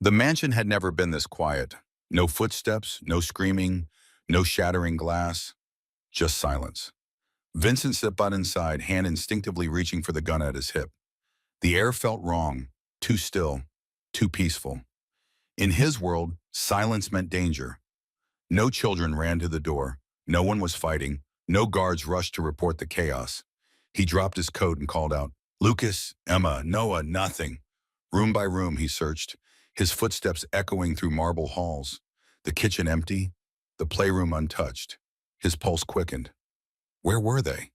The mansion had never been this quiet. No footsteps, no screaming, no shattering glass, just silence. Vincent stepped out inside, hand instinctively reaching for the gun at his hip. The air felt wrong, too still, too peaceful. In his world, silence meant danger. No children ran to the door. No one was fighting. No guards rushed to report the chaos. He dropped his coat and called out, "Lucas, Emma, Noah, nothing." Room by room he searched, his footsteps echoing through marble halls. The kitchen empty, the playroom untouched. His pulse quickened. Where were they?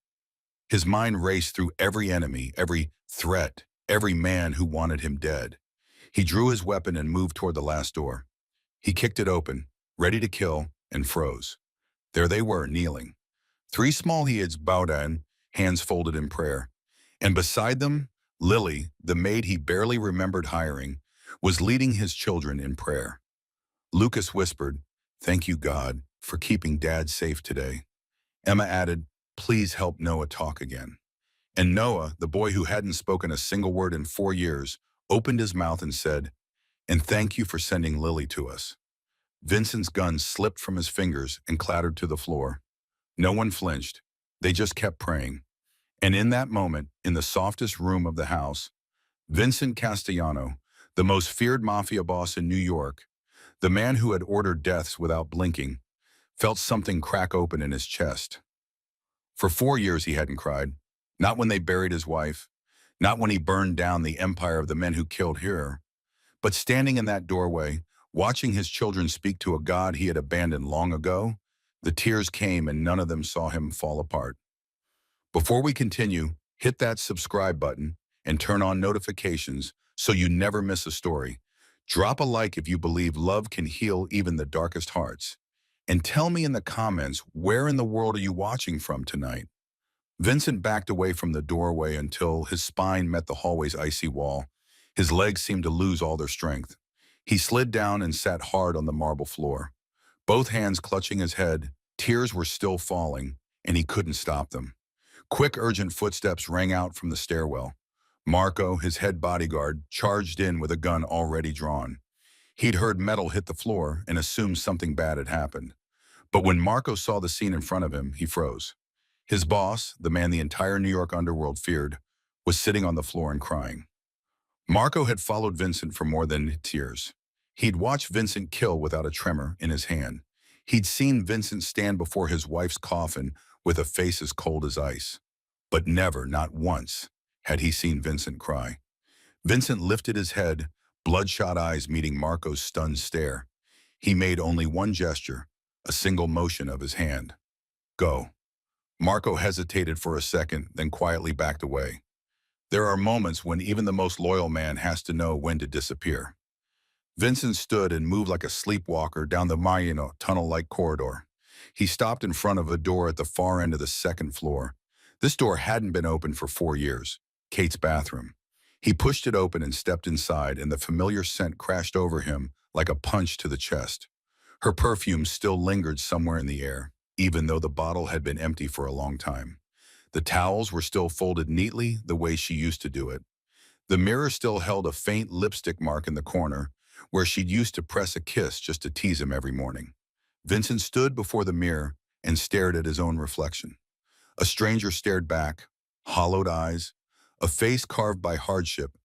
His mind raced through every enemy, every threat, every man who wanted him dead. He drew his weapon and moved toward the last door. He kicked it open, ready to kill, and froze. There they were, kneeling. Three small heads bowed down, hands folded in prayer. And beside them, Lily, the maid he barely remembered hiring, was leading his children in prayer. Lucas whispered, "Thank you, God, for keeping Dad safe today." Emma added, "Please help Noah talk again." And Noah, the boy who hadn't spoken a single word in 4 years, opened his mouth and said, "And thank you for sending Lily to us." Vincent's gun slipped from his fingers and clattered to the floor. No one flinched. They just kept praying. And in that moment, in the softest room of the house, Vincent Castellano, the most feared mafia boss in New York, the man who had ordered deaths without blinking, felt something crack open in his chest. For 4 years he hadn't cried. Not when they buried his wife, not when he burned down the empire of the men who killed her, but standing in that doorway, watching his children speak to a God he had abandoned long ago, the tears came and none of them saw him fall apart. Before we continue, hit that subscribe button and turn on notifications so you never miss a story. Drop a like if you believe love can heal even the darkest hearts. And tell me in the comments, where in the world are you watching from tonight? Vincent backed away from the doorway until his spine met the hallway's icy wall. His legs seemed to lose all their strength. He slid down and sat hard on the marble floor. Both hands clutching his head, tears were still falling, and he couldn't stop them. Quick, urgent footsteps rang out from the stairwell. Marco, his head bodyguard, charged in with a gun already drawn. He'd heard metal hit the floor and assumed something bad had happened. But when Marco saw the scene in front of him, he froze. His boss, the man the entire New York underworld feared, was sitting on the floor and crying. Marco had followed Vincent for more than years. He'd watched Vincent kill without a tremor in his hand. He'd seen Vincent stand before his wife's coffin with a face as cold as ice. But never, not once, had he seen Vincent cry. Vincent lifted his head, bloodshot eyes meeting Marco's stunned stare. He made only one gesture, a single motion of his hand. "Go." Marco hesitated for a second, then quietly backed away. There are moments when even the most loyal man has to know when to disappear. Vincent stood and moved like a sleepwalker down the tunnel-like corridor. He stopped in front of a door at the far end of the second floor. This door hadn't been open for 4 years, Kate's bathroom. He pushed it open and stepped inside, and the familiar scent crashed over him like a punch to the chest. Her perfume still lingered somewhere in the air, even though the bottle had been empty for a long time. The towels were still folded neatly the way she used to do it. The mirror still held a faint lipstick mark in the corner, where she'd used to press a kiss just to tease him every morning. Vincent stood before the mirror and stared at his own reflection. A stranger stared back, hollowed eyes, a face carved by hardship,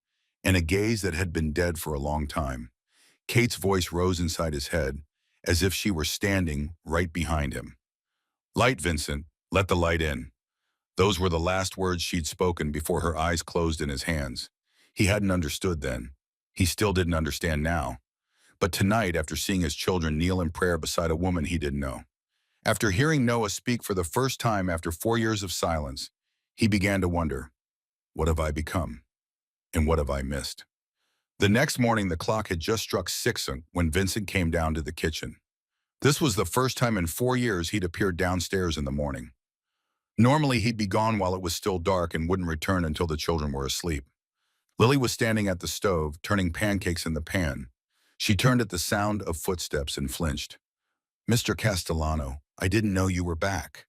and a gaze that had been dead for a long time. Kate's voice rose inside his head, as if she were standing right behind him. "Light, Vincent, let the light in." Those were the last words she'd spoken before her eyes closed in his hands. He hadn't understood then. He still didn't understand now. But tonight, after seeing his children kneel in prayer beside a woman he didn't know, after hearing Noah speak for the first time after 4 years of silence, he began to wonder, what have I become? And what have I missed? The next morning, the clock had just struck 6 when Vincent came down to the kitchen. This was the first time in 4 years he'd appeared downstairs in the morning. Normally, he'd be gone while it was still dark and wouldn't return until the children were asleep. Lily was standing at the stove, turning pancakes in the pan. She turned at the sound of footsteps and flinched. "Mr. Castellano, I didn't know you were back."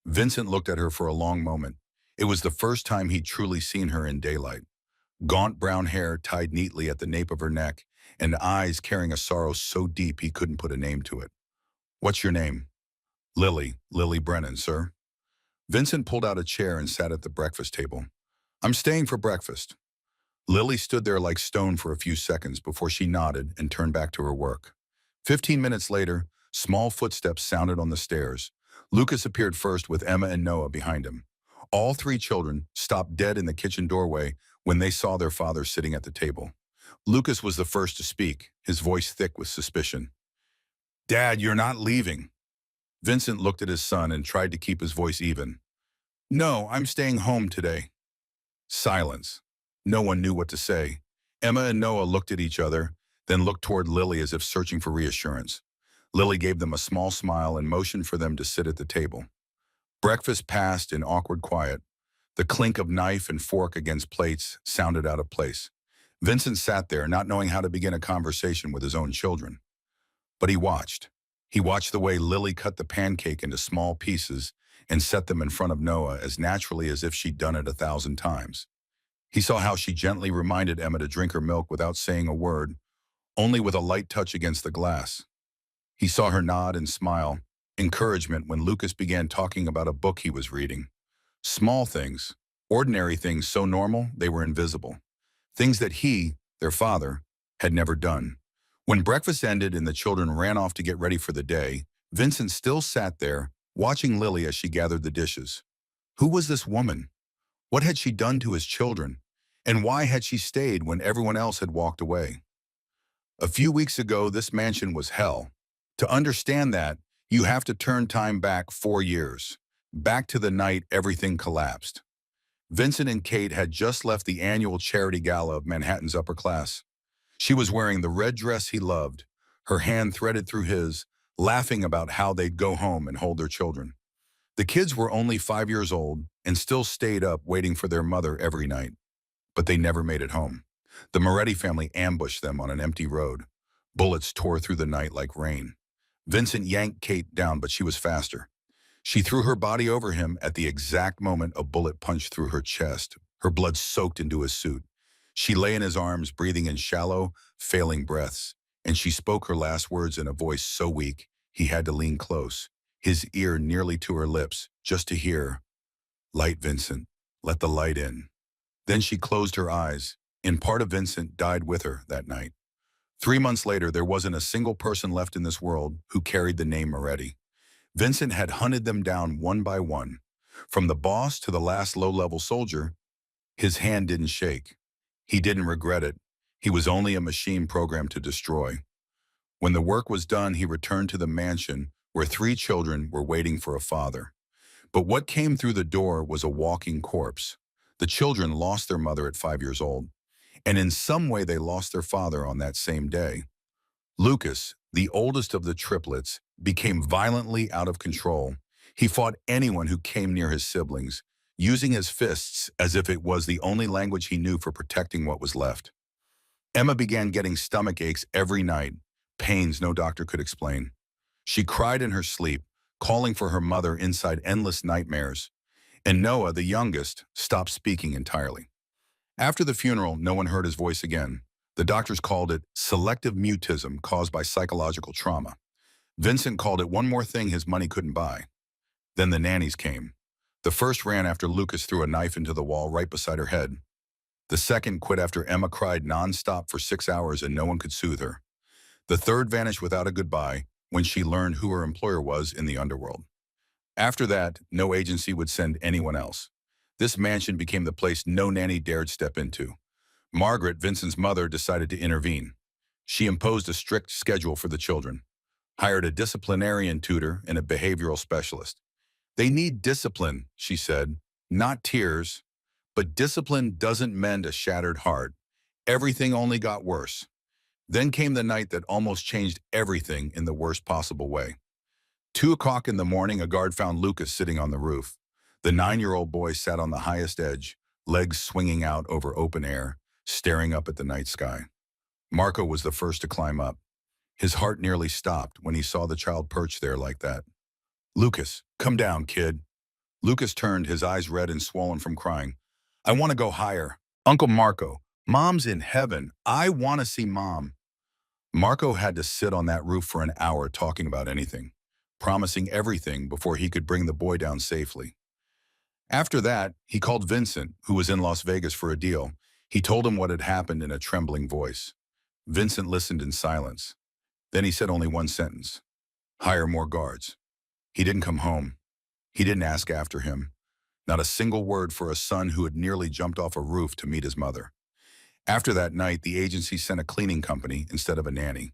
Vincent looked at her for a long moment. It was the first time he'd truly seen her in daylight. Gaunt brown hair tied neatly at the nape of her neck, and eyes carrying a sorrow so deep he couldn't put a name to it. "What's your name?" Lily Brennan, sir." Vincent pulled out a chair and sat at the breakfast table. "I'm staying for breakfast." Lily stood there like stone for a few seconds before she nodded and turned back to her work. 15 minutes later, small footsteps sounded on the stairs. Lucas appeared first with Emma and Noah behind him. All three children stopped dead in the kitchen doorway when they saw their father sitting at the table. Lucas was the first to speak, his voice thick with suspicion. "Dad, you're not leaving." Vincent looked at his son and tried to keep his voice even. "No, I'm staying home today." Silence. No one knew what to say. Emma and Noah looked at each other, then looked toward Lily as if searching for reassurance. Lily gave them a small smile and motioned for them to sit at the table. Breakfast passed in awkward quiet. The clink of knife and fork against plates sounded out of place. Vincent sat there, not knowing how to begin a conversation with his own children. But he watched. He watched the way Lily cut the pancake into small pieces and set them in front of Noah as naturally as if she'd done it 1,000 times. He saw how she gently reminded Emma to drink her milk without saying a word, only with a light touch against the glass. He saw her nod and smile, encouragement when Lucas began talking about a book he was reading. Small things, ordinary things so normal they were invisible. Things that he, their father, had never done. When breakfast ended and the children ran off to get ready for the day, Vincent still sat there, watching Lily as she gathered the dishes. Who was this woman? What had she done to his children? And why had she stayed when everyone else had walked away? A few weeks ago, this mansion was hell. To understand that, you have to turn time back 4 years, back to the night everything collapsed. Vincent and Kate had just left the annual charity gala of Manhattan's upper class. She was wearing the red dress he loved, her hand threaded through his, laughing about how they'd go home and hold their children. The kids were only 5 years old and still stayed up waiting for their mother every night. But they never made it home. The Moretti family ambushed them on an empty road. Bullets tore through the night like rain. Vincent yanked Kate down, but she was faster. She threw her body over him at the exact moment a bullet punched through her chest. Her blood soaked into his suit. She lay in his arms, breathing in shallow, failing breaths, and she spoke her last words in a voice so weak he had to lean close, his ear nearly to her lips, just to hear, "Light, Vincent, let the light in." Then she closed her eyes, and part of Vincent died with her that night. 3 months later, there wasn't a single person left in this world who carried the name Moretti. Vincent had hunted them down one by one. From the boss to the last low-level soldier, his hand didn't shake. He didn't regret it. He was only a machine programmed to destroy. When the work was done, he returned to the mansion where 3 children were waiting for a father. But what came through the door was a walking corpse. The children lost their mother at 5 years old, and in some way they lost their father on that same day. Lucas, the oldest of the triplets, became violently out of control. He fought anyone who came near his siblings, using his fists as if it was the only language he knew for protecting what was left. Emma began getting stomach aches every night, pains no doctor could explain. She cried in her sleep, calling for her mother inside endless nightmares. And Noah, the youngest, stopped speaking entirely. After the funeral, no one heard his voice again. The doctors called it selective mutism caused by psychological trauma. Vincent called it one more thing his money couldn't buy. Then the nannies came. The first ran after Lucas threw a knife into the wall right beside her head. The second quit after Emma cried nonstop for 6 hours and no one could soothe her. The third vanished without a goodbye when she learned who her employer was in the underworld. After that, no agency would send anyone else. This mansion became the place no nanny dared step into. Margaret, Vincent's mother, decided to intervene. She imposed a strict schedule for the children, hired a disciplinarian tutor and a behavioral specialist. "They need discipline," she said, "not tears. But discipline doesn't mend a shattered heart." Everything only got worse. Then came the night that almost changed everything in the worst possible way. 2 o'clock in the morning, a guard found Lucas sitting on the roof. The 9-year-old boy sat on the highest edge, legs swinging out over open air, staring up at the night sky. Marco was the first to climb up. His heart nearly stopped when he saw the child perched there like that. "Lucas, come down, kid." Lucas turned, his eyes red and swollen from crying. "I want to go higher. Uncle Marco, Mom's in heaven. I want to see Mom." Marco had to sit on that roof for an hour talking about anything, promising everything before he could bring the boy down safely. After that, he called Vincent, who was in Las Vegas for a deal. He told him what had happened in a trembling voice. Vincent listened in silence. Then he said only one sentence: hire more guards. He didn't come home. He didn't ask after him. Not a single word for a son who had nearly jumped off a roof to meet his mother. After that night, the agency sent a cleaning company instead of a nanny.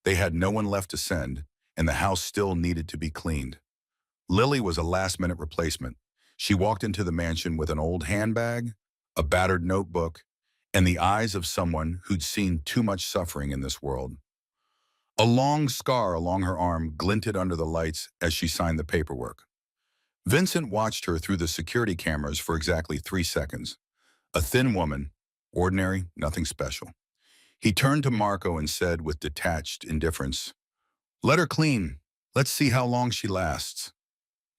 They had no one left to send, and the house still needed to be cleaned. Lily was a last-minute replacement. She walked into the mansion with an old handbag, a battered notebook, and the eyes of someone who'd seen too much suffering in this world. A long scar along her arm glinted under the lights as she signed the paperwork. Vincent watched her through the security cameras for exactly 3 seconds. A thin woman, ordinary, nothing special. He turned to Marco and said with detached indifference, "Let her clean. Let's see how long she lasts."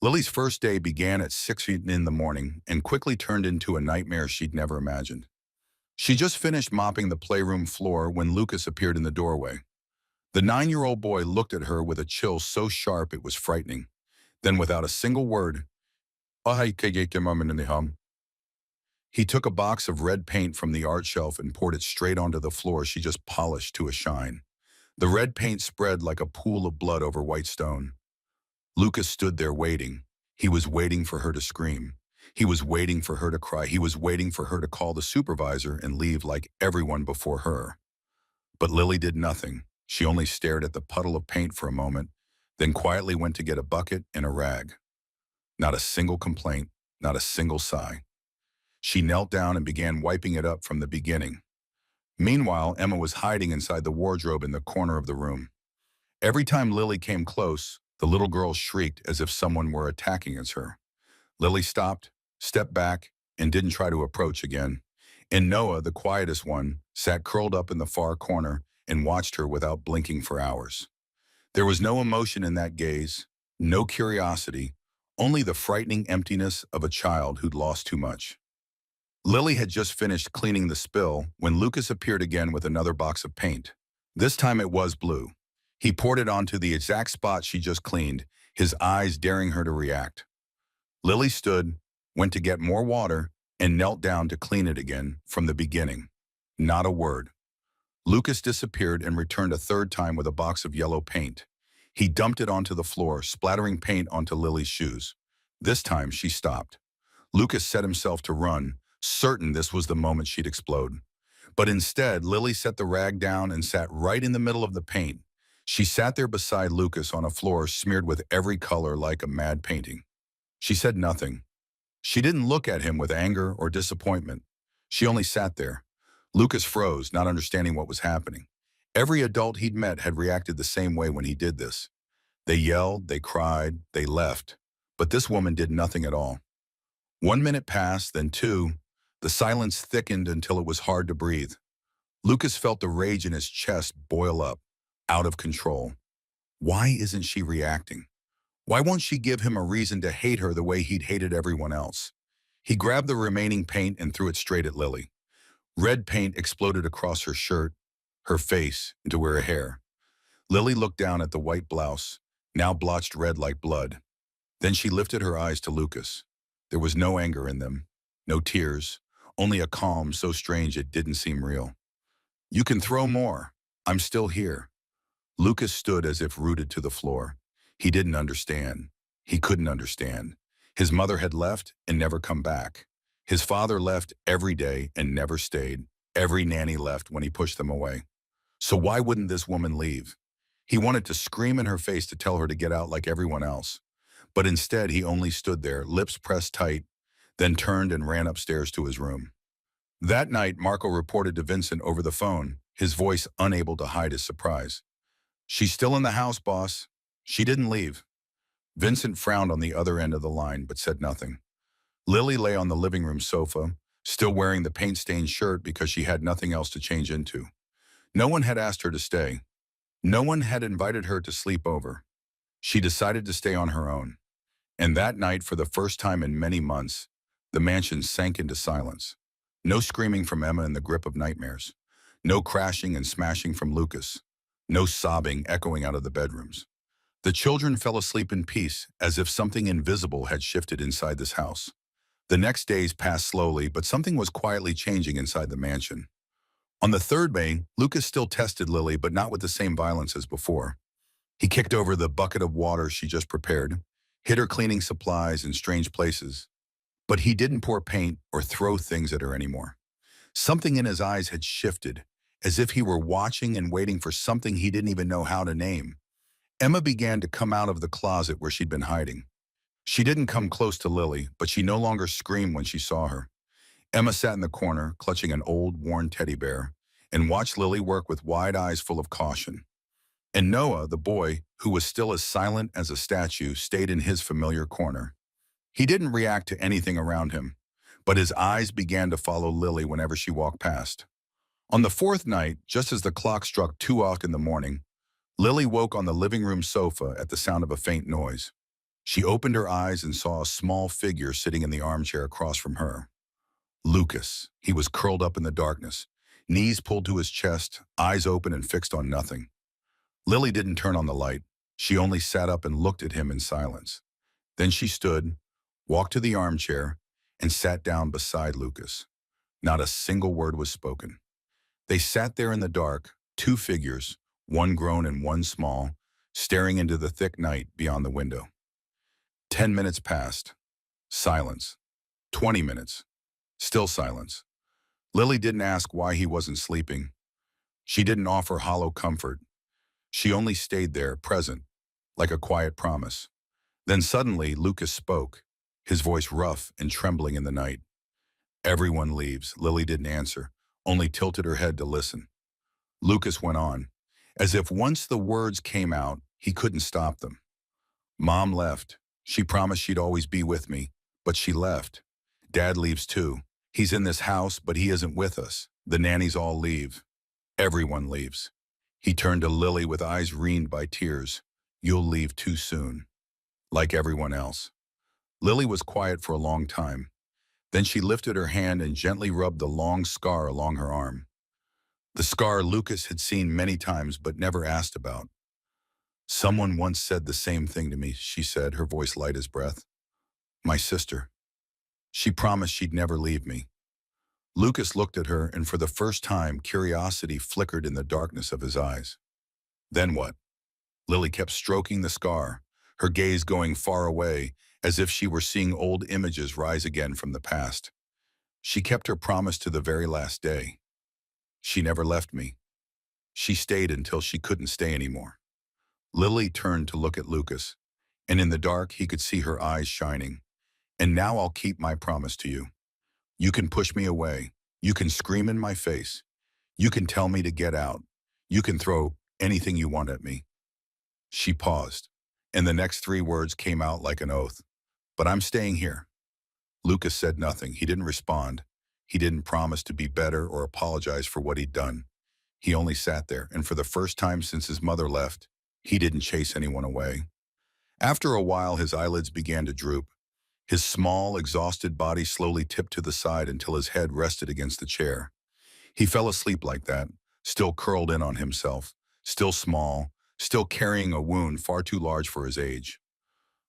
Lily's first day began at 6 in the morning and quickly turned into a nightmare she'd never imagined. She just finished mopping the playroom floor when Lucas appeared in the doorway. The 9-year-old boy looked at her with a chill so sharp it was frightening. Then, without a single word, he took a box of red paint from the art shelf and poured it straight onto the floor she just polished to a shine. The red paint spread like a pool of blood over white stone. Lucas stood there waiting. He was waiting for her to scream. He was waiting for her to cry. He was waiting for her to call the supervisor and leave like everyone before her. But Lily did nothing. She only stared at the puddle of paint for a moment, then quietly went to get a bucket and a rag. Not a single complaint, not a single sigh. She knelt down and began wiping it up from the beginning. Meanwhile, Emma was hiding inside the wardrobe in the corner of the room. Every time Lily came close, the little girl shrieked as if someone were attacking her. Lily stopped, stepped back, and didn't try to approach again. And Noah, the quietest one, sat curled up in the far corner and watched her without blinking for hours. There was no emotion in that gaze, no curiosity, only the frightening emptiness of a child who'd lost too much. Lily had just finished cleaning the spill when Lucas appeared again with another box of paint. This time it was blue. He poured it onto the exact spot she just cleaned, his eyes daring her to react. Lily stood, went to get more water, and knelt down to clean it again from the beginning. Not a word. Lucas disappeared and returned a third time with a box of yellow paint. He dumped it onto the floor, splattering paint onto Lily's shoes. This time she stopped. Lucas set himself to run, certain this was the moment she'd explode. But instead, Lily set the rag down and sat right in the middle of the paint. She sat there beside Lucas on a floor smeared with every color like a mad painting. She said nothing. She didn't look at him with anger or disappointment. She only sat there. Lucas froze, not understanding what was happening. Every adult he'd met had reacted the same way when he did this. They yelled, they cried, they left. But this woman did nothing at all. 1 minute passed, then 2. The silence thickened until it was hard to breathe. Lucas felt the rage in his chest boil up, out of control. Why isn't she reacting? Why won't she give him a reason to hate her the way he'd hated everyone else? He grabbed the remaining paint and threw it straight at Lily. Red paint exploded across her shirt, her face, into her hair. Lily looked down at the white blouse, now blotched red like blood. Then she lifted her eyes to Lucas. There was no anger in them, no tears, only a calm so strange it didn't seem real. "You can throw more. I'm still here." Lucas stood as if rooted to the floor. He didn't understand. He couldn't understand. His mother had left and never come back. His father left every day and never stayed. Every nanny left when he pushed them away. So why wouldn't this woman leave? He wanted to scream in her face to tell her to get out like everyone else. But instead, he only stood there, lips pressed tight, then turned and ran upstairs to his room. That night, Marco reported to Vincent over the phone, his voice unable to hide his surprise. "She's still in the house, boss. She didn't leave." Vincent frowned on the other end of the line, but said nothing. Lily lay on the living room sofa, still wearing the paint-stained shirt because she had nothing else to change into. No one had asked her to stay. No one had invited her to sleep over. She decided to stay on her own. And that night, for the first time in many months, the mansion sank into silence. No screaming from Emma in the grip of nightmares. No crashing and smashing from Lucas. No sobbing echoing out of the bedrooms. The children fell asleep in peace, as if something invisible had shifted inside this house. The next days passed slowly, but something was quietly changing inside the mansion. On the third day, Lucas still tested Lily, but not with the same violence as before. He kicked over the bucket of water she just prepared, hid her cleaning supplies in strange places. But he didn't pour paint or throw things at her anymore. Something in his eyes had shifted, as if he were watching and waiting for something he didn't even know how to name. Emma began to come out of the closet where she'd been hiding. She didn't come close to Lily, but she no longer screamed when she saw her. Emma sat in the corner, clutching an old, worn teddy bear, and watched Lily work with wide eyes full of caution. And Noah, the boy, who was still as silent as a statue, stayed in his familiar corner. He didn't react to anything around him, but his eyes began to follow Lily whenever she walked past. On the fourth night, just as the clock struck 2 o'clock in the morning, Lily woke on the living room sofa at the sound of a faint noise. She opened her eyes and saw a small figure sitting in the armchair across from her. Lucas. He was curled up in the darkness, knees pulled to his chest, eyes open and fixed on nothing. Lily didn't turn on the light. She only sat up and looked at him in silence. Then she stood, walked to the armchair, and sat down beside Lucas. Not a single word was spoken. They sat there in the dark, two figures, one grown and one small, staring into the thick night beyond the window. 10 minutes passed. Silence. 20 minutes. Still silence. Lily didn't ask why he wasn't sleeping. She didn't offer hollow comfort. She only stayed there, present, like a quiet promise. Then suddenly Lucas spoke, his voice rough and trembling in the night. "Everyone leaves." Lily didn't answer, only tilted her head to listen. Lucas went on, as if once the words came out, he couldn't stop them. "Mom left. She promised she'd always be with me, but she left. Dad leaves too. He's in this house, but he isn't with us. The nannies all leave. Everyone leaves." He turned to Lily with eyes rimmed by tears. "You'll leave too soon. Like everyone else." Lily was quiet for a long time. Then she lifted her hand and gently rubbed the long scar along her arm. The scar Lucas had seen many times but never asked about. "Someone once said the same thing to me," she said, her voice light as breath. "My sister. She promised she'd never leave me." Lucas looked at her, and for the first time, curiosity flickered in the darkness of his eyes. "Then what?" Lily kept stroking the scar, her gaze going far away, as if she were seeing old images rise again from the past. "She kept her promise to the very last day. She never left me. She stayed until she couldn't stay anymore." Lily turned to look at Lucas, and in the dark he could see her eyes shining. "And now I'll keep my promise to you. You can push me away. You can scream in my face. You can tell me to get out. You can throw anything you want at me." She paused, and the next three words came out like an oath. "But I'm staying here." Lucas said nothing. He didn't respond. He didn't promise to be better or apologize for what he'd done. He only sat there, and for the first time since his mother left, he didn't chase anyone away. After a while, his eyelids began to droop. His small, exhausted body slowly tipped to the side until his head rested against the chair. He fell asleep like that, still curled in on himself, still small, still carrying a wound far too large for his age.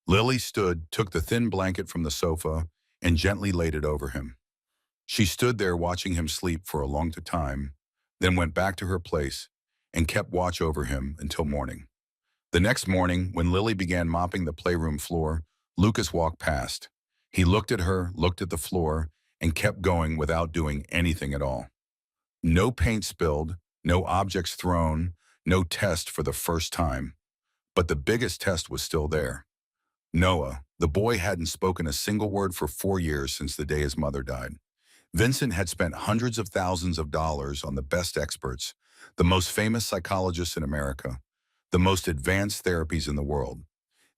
Lily stood, took the thin blanket from the sofa, and gently laid it over him. She stood there watching him sleep for a long time, then went back to her place and kept watch over him until morning. The next morning, when Lily began mopping the playroom floor, Lucas walked past. He looked at her, looked at the floor, and kept going without doing anything at all. No paint spilled, no objects thrown, no test for the first time. But the biggest test was still there. Noah, the boy, hadn't spoken a single word for 4 years since the day his mother died. Vincent had spent hundreds of thousands of dollars on the best experts, the most famous psychologists in America, the most advanced therapies in the world.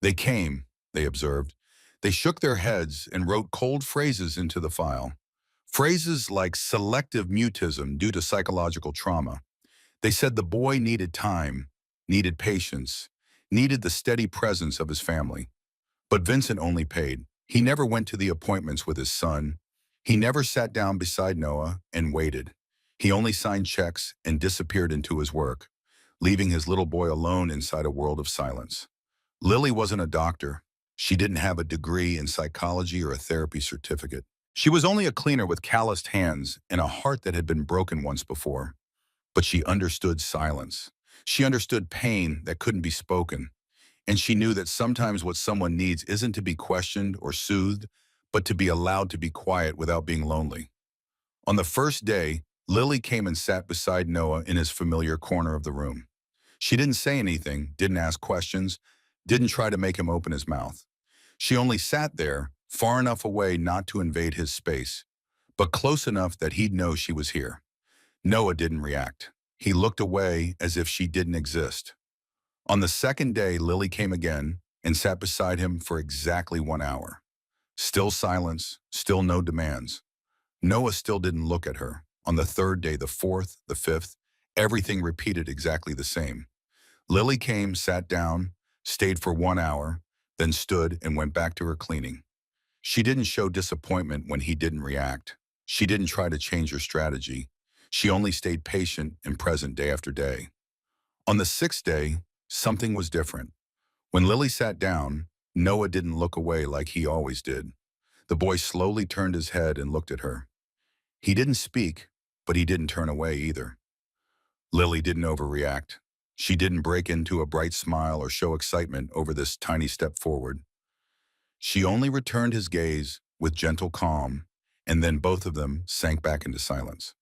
They came, they observed. They shook their heads and wrote cold phrases into the file. Phrases like selective mutism due to psychological trauma. They said the boy needed time, needed patience, needed the steady presence of his family. But Vincent only paid. He never went to the appointments with his son. He never sat down beside Noah and waited. He only signed checks and disappeared into his work. leaving his little boy alone inside a world of silence. Lily wasn't a doctor. She didn't have a degree in psychology or a therapy certificate. She was only a cleaner with calloused hands and a heart that had been broken once before. But she understood silence. She understood pain that couldn't be spoken. And she knew that sometimes what someone needs isn't to be questioned or soothed, but to be allowed to be quiet without being lonely. On the first day, Lily came and sat beside Noah in his familiar corner of the room. She didn't say anything, didn't ask questions, didn't try to make him open his mouth. She only sat there, far enough away not to invade his space, but close enough that he'd know she was here. Noah didn't react. He looked away as if she didn't exist. On the second day, Lily came again and sat beside him for exactly 1 hour. Still silence, still no demands. Noah still didn't look at her. On the third day, the fourth, the fifth, everything repeated exactly the same. Lily came, sat down, stayed for 1 hour, then stood and went back to her cleaning. She didn't show disappointment when he didn't react. She didn't try to change her strategy. She only stayed patient and present day after day. On the sixth day, something was different. When Lily sat down, Noah didn't look away like he always did. The boy slowly turned his head and looked at her. He didn't speak, but he didn't turn away either. Lily didn't overreact. She didn't break into a bright smile or show excitement over this tiny step forward. She only returned his gaze with gentle calm, and then both of them sank back into silence.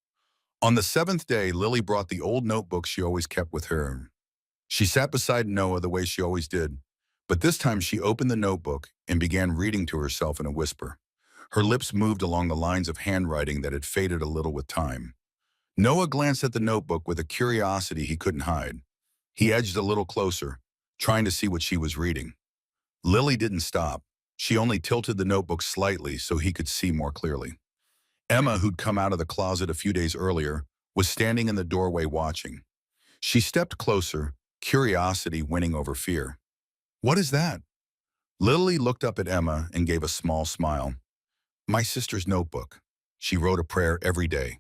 On the seventh day, Lily brought the old notebook she always kept with her. She sat beside Noah the way she always did, but this time she opened the notebook and began reading to herself in a whisper. Her lips moved along the lines of handwriting that had faded a little with time. Noah glanced at the notebook with a curiosity he couldn't hide. He edged a little closer, trying to see what she was reading. Lily didn't stop. She only tilted the notebook slightly so he could see more clearly. Emma, who'd come out of the closet a few days earlier, was standing in the doorway watching. She stepped closer, curiosity winning over fear. "What is that?" Lily looked up at Emma and gave a small smile. "My sister's notebook. She wrote a prayer every day."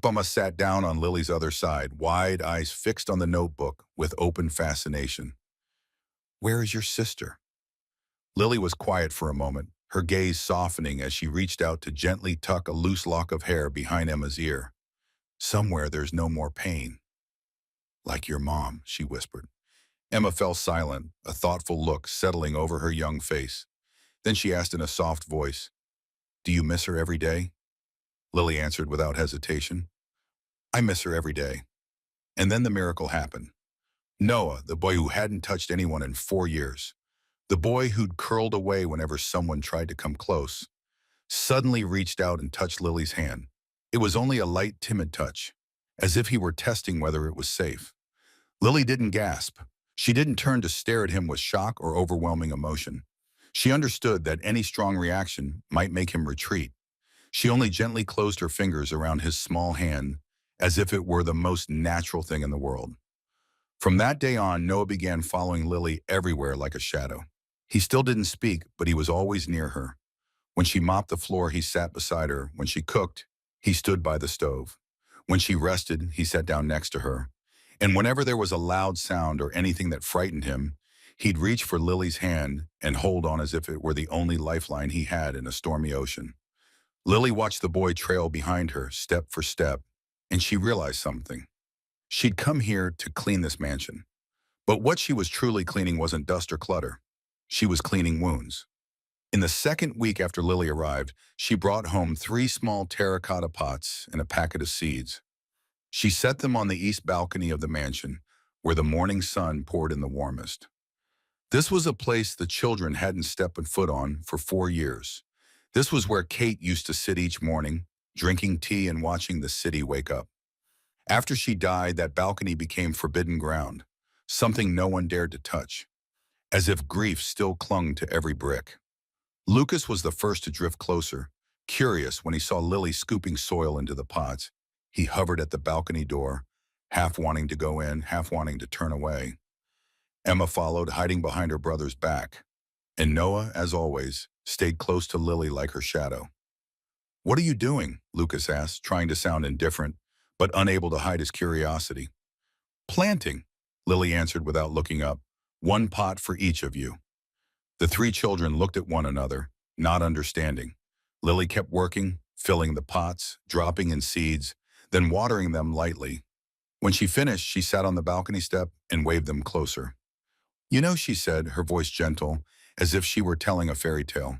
Emma sat down on Lily's other side, wide eyes fixed on the notebook with open fascination. "Where is your sister?" Lily was quiet for a moment, her gaze softening as she reached out to gently tuck a loose lock of hair behind Emma's ear. "Somewhere there's no more pain." "Like your mom," she whispered. Emma fell silent, a thoughtful look settling over her young face. Then she asked in a soft voice, "Do you miss her every day?" Lily answered without hesitation, "I miss her every day." And then the miracle happened. Noah, the boy who hadn't touched anyone in 4 years, the boy who'd curled away whenever someone tried to come close, suddenly reached out and touched Lily's hand. It was only a light, timid touch, as if he were testing whether it was safe. Lily didn't gasp. She didn't turn to stare at him with shock or overwhelming emotion. She understood that any strong reaction might make him retreat. She only gently closed her fingers around his small hand, as if it were the most natural thing in the world. From that day on, Noah began following Lily everywhere like a shadow. He still didn't speak, but he was always near her. When she mopped the floor, he sat beside her. When she cooked, he stood by the stove. When she rested, he sat down next to her. And whenever there was a loud sound or anything that frightened him, he'd reach for Lily's hand and hold on as if it were the only lifeline he had in a stormy ocean. Lily watched the boy trail behind her, step for step, and she realized something. She'd come here to clean this mansion. But what she was truly cleaning wasn't dust or clutter. She was cleaning wounds. In the second week after Lily arrived, she brought home 3 small terracotta pots and a packet of seeds. She set them on the east balcony of the mansion, where the morning sun poured in the warmest. This was a place the children hadn't stepped a foot on for 4 years. This was where Kate used to sit each morning, drinking tea and watching the city wake up. After she died, that balcony became forbidden ground, something no one dared to touch, as if grief still clung to every brick. Lucas was the first to drift closer, curious when he saw Lily scooping soil into the pots. He hovered at the balcony door, half wanting to go in, half wanting to turn away. Emma followed, hiding behind her brother's back. And Noah, as always, stayed close to Lily like her shadow. "What are you doing?" Lucas asked, trying to sound indifferent, but unable to hide his curiosity. "Planting," Lily answered without looking up. One pot for each of you. The three children looked at one another, not understanding. Lily kept working, filling the pots, dropping in seeds, then watering them lightly. When she finished, she sat on the balcony step and waved them closer. You know, she said, her voice gentle, as if she were telling a fairy tale.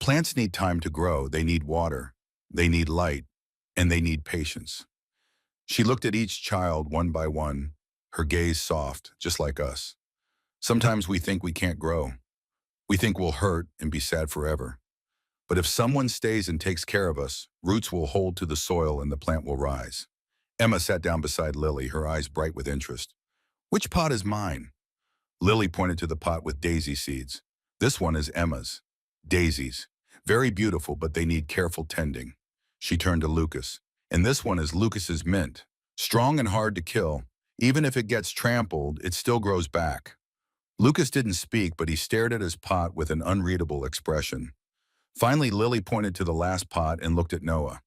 Plants need time to grow. They need water. They need light. And they need patience. She looked at each child one by one, her gaze soft, just like us. Sometimes we think we can't grow. We think we'll hurt and be sad forever. But if someone stays and takes care of us, roots will hold to the soil and the plant will rise. Emma sat down beside Lily, her eyes bright with interest. Which pot is mine? Lily pointed to the pot with daisy seeds. This one is Emma's. Daisies. Very beautiful, but they need careful tending. She turned to Lucas. And this one is Lucas's mint. Strong and hard to kill. Even if it gets trampled, it still grows back. Lucas didn't speak, but he stared at his pot with an unreadable expression. Finally, Lily pointed to the last pot and looked at Noah.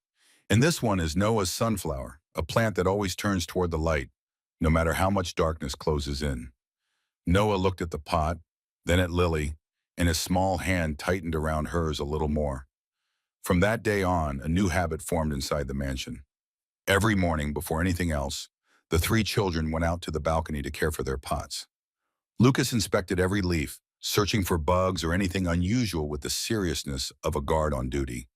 And this one is Noah's sunflower, a plant that always turns toward the light, no matter how much darkness closes in. Noah looked at the pot, then at Lily, and his small hand tightened around hers a little more. From that day on, a new habit formed inside the mansion. Every morning, before anything else, the three children went out to the balcony to care for their pots. Lucas inspected every leaf, searching for bugs or anything unusual with the seriousness of a guard on duty.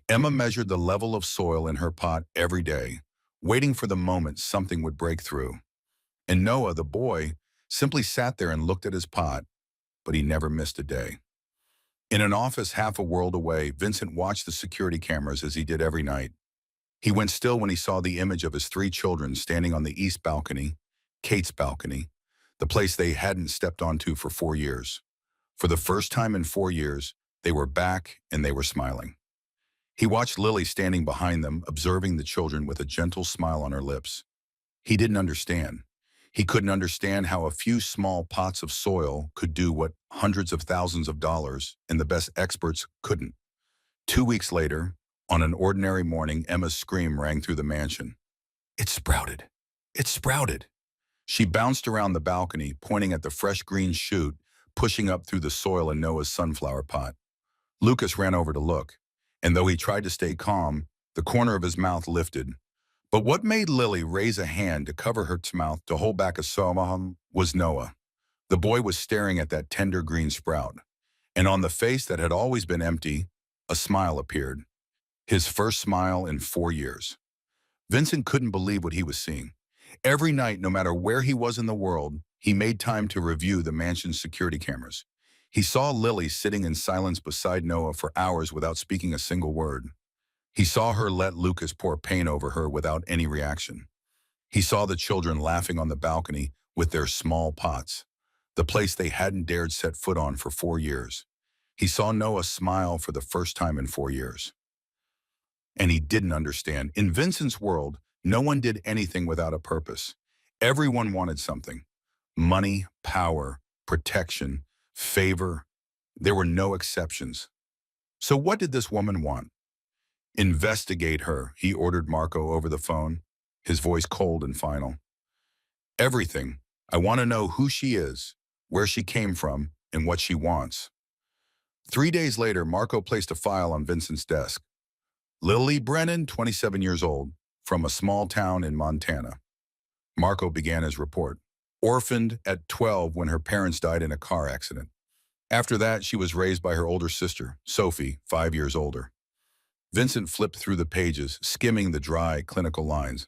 Emma measured the level of soil in her pot every day, waiting for the moment something would break through. And Noah, the boy, simply sat there and looked at his pot, but he never missed a day. In an office half a world away, Vincent watched the security cameras as he did every night. He went still when he saw the image of his three children standing on the east balcony, Kate's balcony, the place they hadn't stepped onto for 4 years. For the first time in 4 years, they were back and they were smiling. He watched Lily standing behind them, observing the children with a gentle smile on her lips. He didn't understand. He couldn't understand how a few small pots of soil could do what hundreds of thousands of dollars and the best experts couldn't. 2 weeks later, on an ordinary morning, Emma's scream rang through the mansion. It sprouted. It sprouted. She bounced around the balcony, pointing at the fresh green shoot, pushing up through the soil in Noah's sunflower pot. Lucas ran over to look, and though he tried to stay calm, the corner of his mouth lifted. But what made Lily raise a hand to cover her mouth to hold back a sob was Noah. The boy was staring at that tender green sprout, and on the face that had always been empty, a smile appeared. His first smile in 4 years. Vincent couldn't believe what he was seeing. Every night, no matter where he was in the world, he made time to review the mansion's security cameras. He saw Lily sitting in silence beside Noah for hours without speaking a single word. He saw her let Lucas pour paint over her without any reaction. He saw the children laughing on the balcony with their small pots, the place they hadn't dared set foot on for 4 years. He saw Noah smile for the first time in 4 years. And he didn't understand. In Vincent's world, no one did anything without a purpose. Everyone wanted something. Money, power, protection, favor. There were no exceptions. So what did this woman want? Investigate her, he ordered Marco over the phone, his voice cold and final. Everything. I want to know who she is, where she came from, and what she wants. 3 days later, Marco placed a file on Vincent's desk. Lily Brennan, 27 years old, from a small town in Montana. Marco began his report. Orphaned at 12 when her parents died in a car accident. After that, she was raised by her older sister, Sophie, 5 years older. Vincent flipped through the pages, skimming the dry, clinical lines.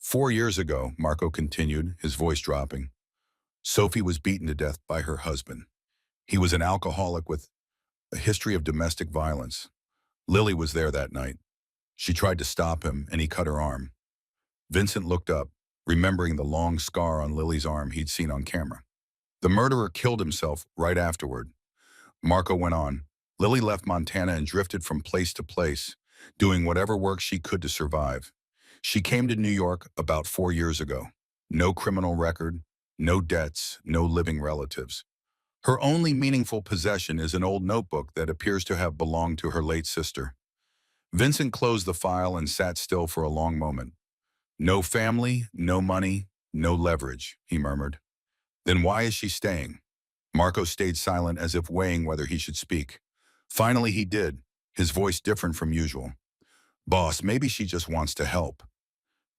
4 years ago, Marco continued, his voice dropping, Sophie was beaten to death by her husband. He was an alcoholic with a history of domestic violence. Lily was there that night. She tried to stop him, and he cut her arm. Vincent looked up, remembering the long scar on Lily's arm he'd seen on camera. The murderer killed himself right afterward. Marco went on. Lily left Montana and drifted from place to place, doing whatever work she could to survive. She came to New York about 4 years ago. No criminal record, no debts, no living relatives. Her only meaningful possession is an old notebook that appears to have belonged to her late sister. Vincent closed the file and sat still for a long moment. No family, no money, no leverage, he murmured. Then why is she staying? Marco stayed silent as if weighing whether he should speak. Finally he did, his voice different from usual. Boss, maybe she just wants to help.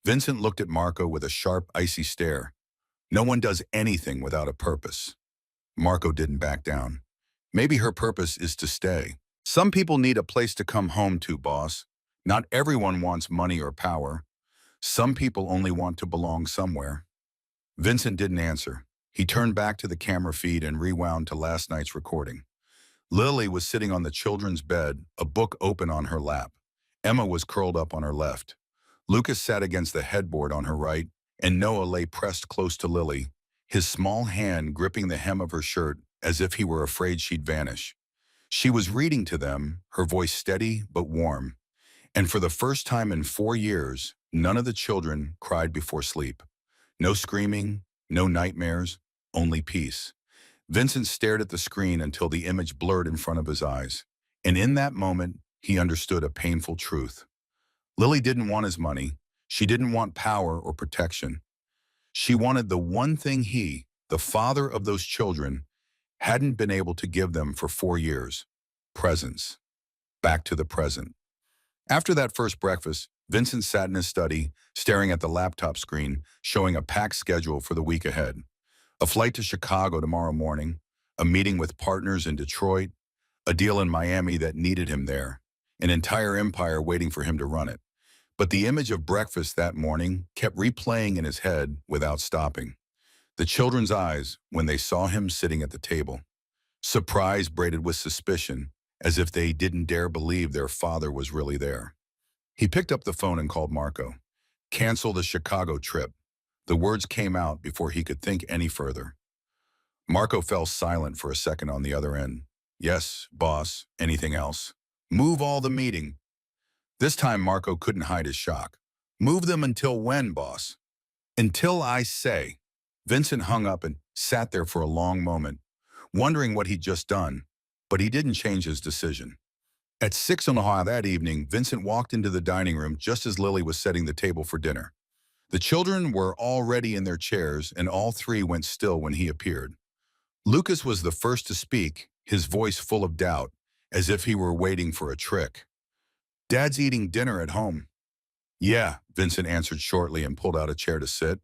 Vincent looked at Marco with a sharp, icy stare. No one does anything without a purpose. Marco didn't back down. Maybe her purpose is to stay. Some people need a place to come home to, boss. Not everyone wants money or power. Some people only want to belong somewhere. Vincent didn't answer. He turned back to the camera feed and rewound to last night's recording. Lily was sitting on the children's bed, a book open on her lap. Emma was curled up on her left. Lucas sat against the headboard on her right, and Noah lay pressed close to Lily, his small hand gripping the hem of her shirt as if he were afraid she'd vanish. She was reading to them, her voice steady but warm. And for the first time in 4 years, none of the children cried before sleep. No screaming, no nightmares, only peace. Vincent stared at the screen until the image blurred in front of his eyes. And in that moment, he understood a painful truth. Lily didn't want his money. She didn't want power or protection. She wanted the one thing he, the father of those children, hadn't been able to give them for 4 years. Presence. Back to the present. After that first breakfast, Vincent sat in his study, staring at the laptop screen, showing a packed schedule for the week ahead. A flight to Chicago tomorrow morning, a meeting with partners in Detroit, a deal in Miami that needed him there, an entire empire waiting for him to run it. But the image of breakfast that morning kept replaying in his head without stopping. The children's eyes when they saw him sitting at the table. Surprise braided with suspicion, as if they didn't dare believe their father was really there. He picked up the phone and called Marco. Cancel the Chicago trip. The words came out before he could think any further. Marco fell silent for a second on the other end. Yes, boss. Anything else? Move all the meeting. This time Marco couldn't hide his shock. Move them until when, boss? Until I say. Vincent hung up and sat there for a long moment, wondering what he'd just done, but he didn't change his decision. At 6:00 that evening, Vincent walked into the dining room just as Lily was setting the table for dinner. The children were already in their chairs, and all three went still when he appeared. Lucas was the first to speak, his voice full of doubt, as if he were waiting for a trick. Dad's eating dinner at home. Yeah, Vincent answered shortly and pulled out a chair to sit.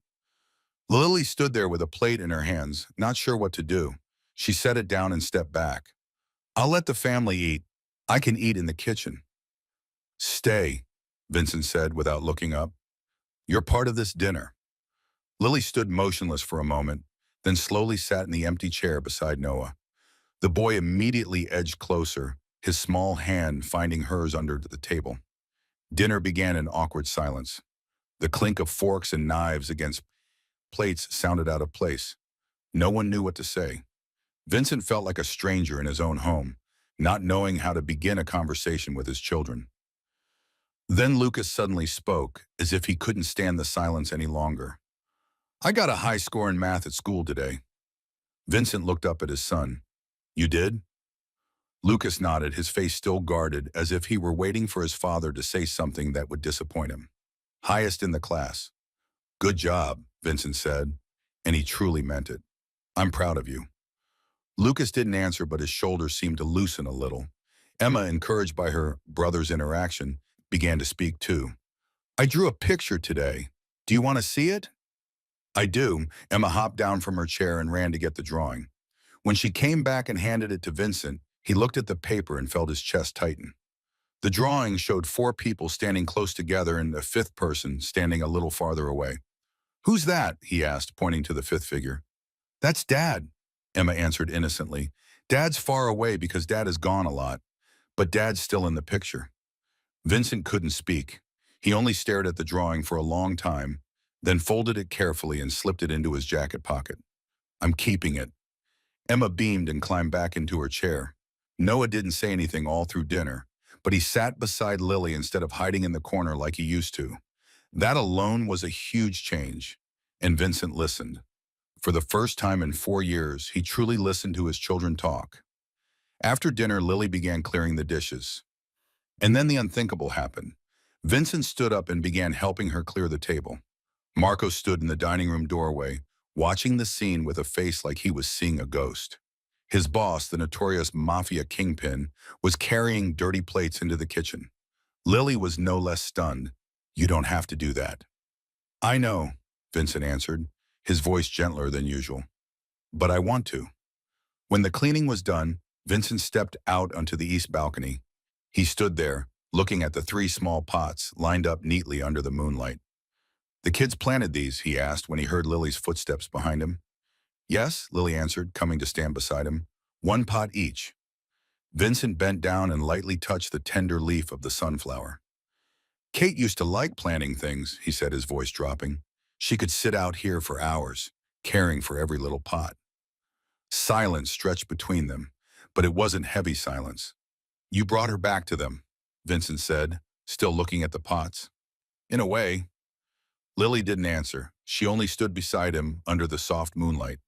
Lily stood there with a plate in her hands, not sure what to do. She set it down and stepped back. I'll let the family eat. I can eat in the kitchen. Stay, Vincent said without looking up. You're part of this dinner. Lily stood motionless for a moment, then slowly sat in the empty chair beside Noah. The boy immediately edged closer, his small hand finding hers under the table. Dinner began in awkward silence. The clink of forks and knives against plates sounded out of place. No one knew what to say. Vincent felt like a stranger in his own home, not knowing how to begin a conversation with his children. Then Lucas suddenly spoke, as if he couldn't stand the silence any longer. I got a high score in math at school today. Vincent looked up at his son. You did? Lucas nodded, his face still guarded, as if he were waiting for his father to say something that would disappoint him. Highest in the class. Good job, Vincent said, and he truly meant it. I'm proud of you. Lucas didn't answer, but his shoulders seemed to loosen a little. Emma, encouraged by her brother's interaction, began to speak too. I drew a picture today. Do you want to see it? I do. Emma hopped down from her chair and ran to get the drawing. When she came back and handed it to Vincent, he looked at the paper and felt his chest tighten. The drawing showed 4 people standing close together and a 5th person standing a little farther away. Who's that? He asked, pointing to the 5th figure. That's Dad, Emma answered innocently. Dad's far away because Dad is gone a lot, but Dad's still in the picture. Vincent couldn't speak. He only stared at the drawing for a long time, then folded it carefully and slipped it into his jacket pocket. I'm keeping it. Emma beamed and climbed back into her chair. Noah didn't say anything all through dinner, but he sat beside Lily instead of hiding in the corner like he used to. That alone was a huge change, and Vincent listened. For the first time in 4 years, he truly listened to his children talk. After dinner, Lily began clearing the dishes. And then the unthinkable happened. Vincent stood up and began helping her clear the table. Marco stood in the dining room doorway, watching the scene with a face like he was seeing a ghost. His boss, the notorious Mafia kingpin, was carrying dirty plates into the kitchen. Lily was no less stunned. "You don't have to do that." "I know," Vincent answered, his voice gentler than usual. "But I want to." When the cleaning was done, Vincent stepped out onto the east balcony. He stood there, looking at the three small pots lined up neatly under the moonlight. "The kids planted these," he asked when he heard Lily's footsteps behind him. "Yes," Lily answered, coming to stand beside him. "One pot each." Vincent bent down and lightly touched the tender leaf of the sunflower. "Kate used to like planting things," he said, his voice dropping. "She could sit out here for hours, caring for every little pot." Silence stretched between them, but it wasn't heavy silence. "You brought her back to them," Vincent said, still looking at the pots. "In a way." Lily didn't answer. She only stood beside him under the soft moonlight.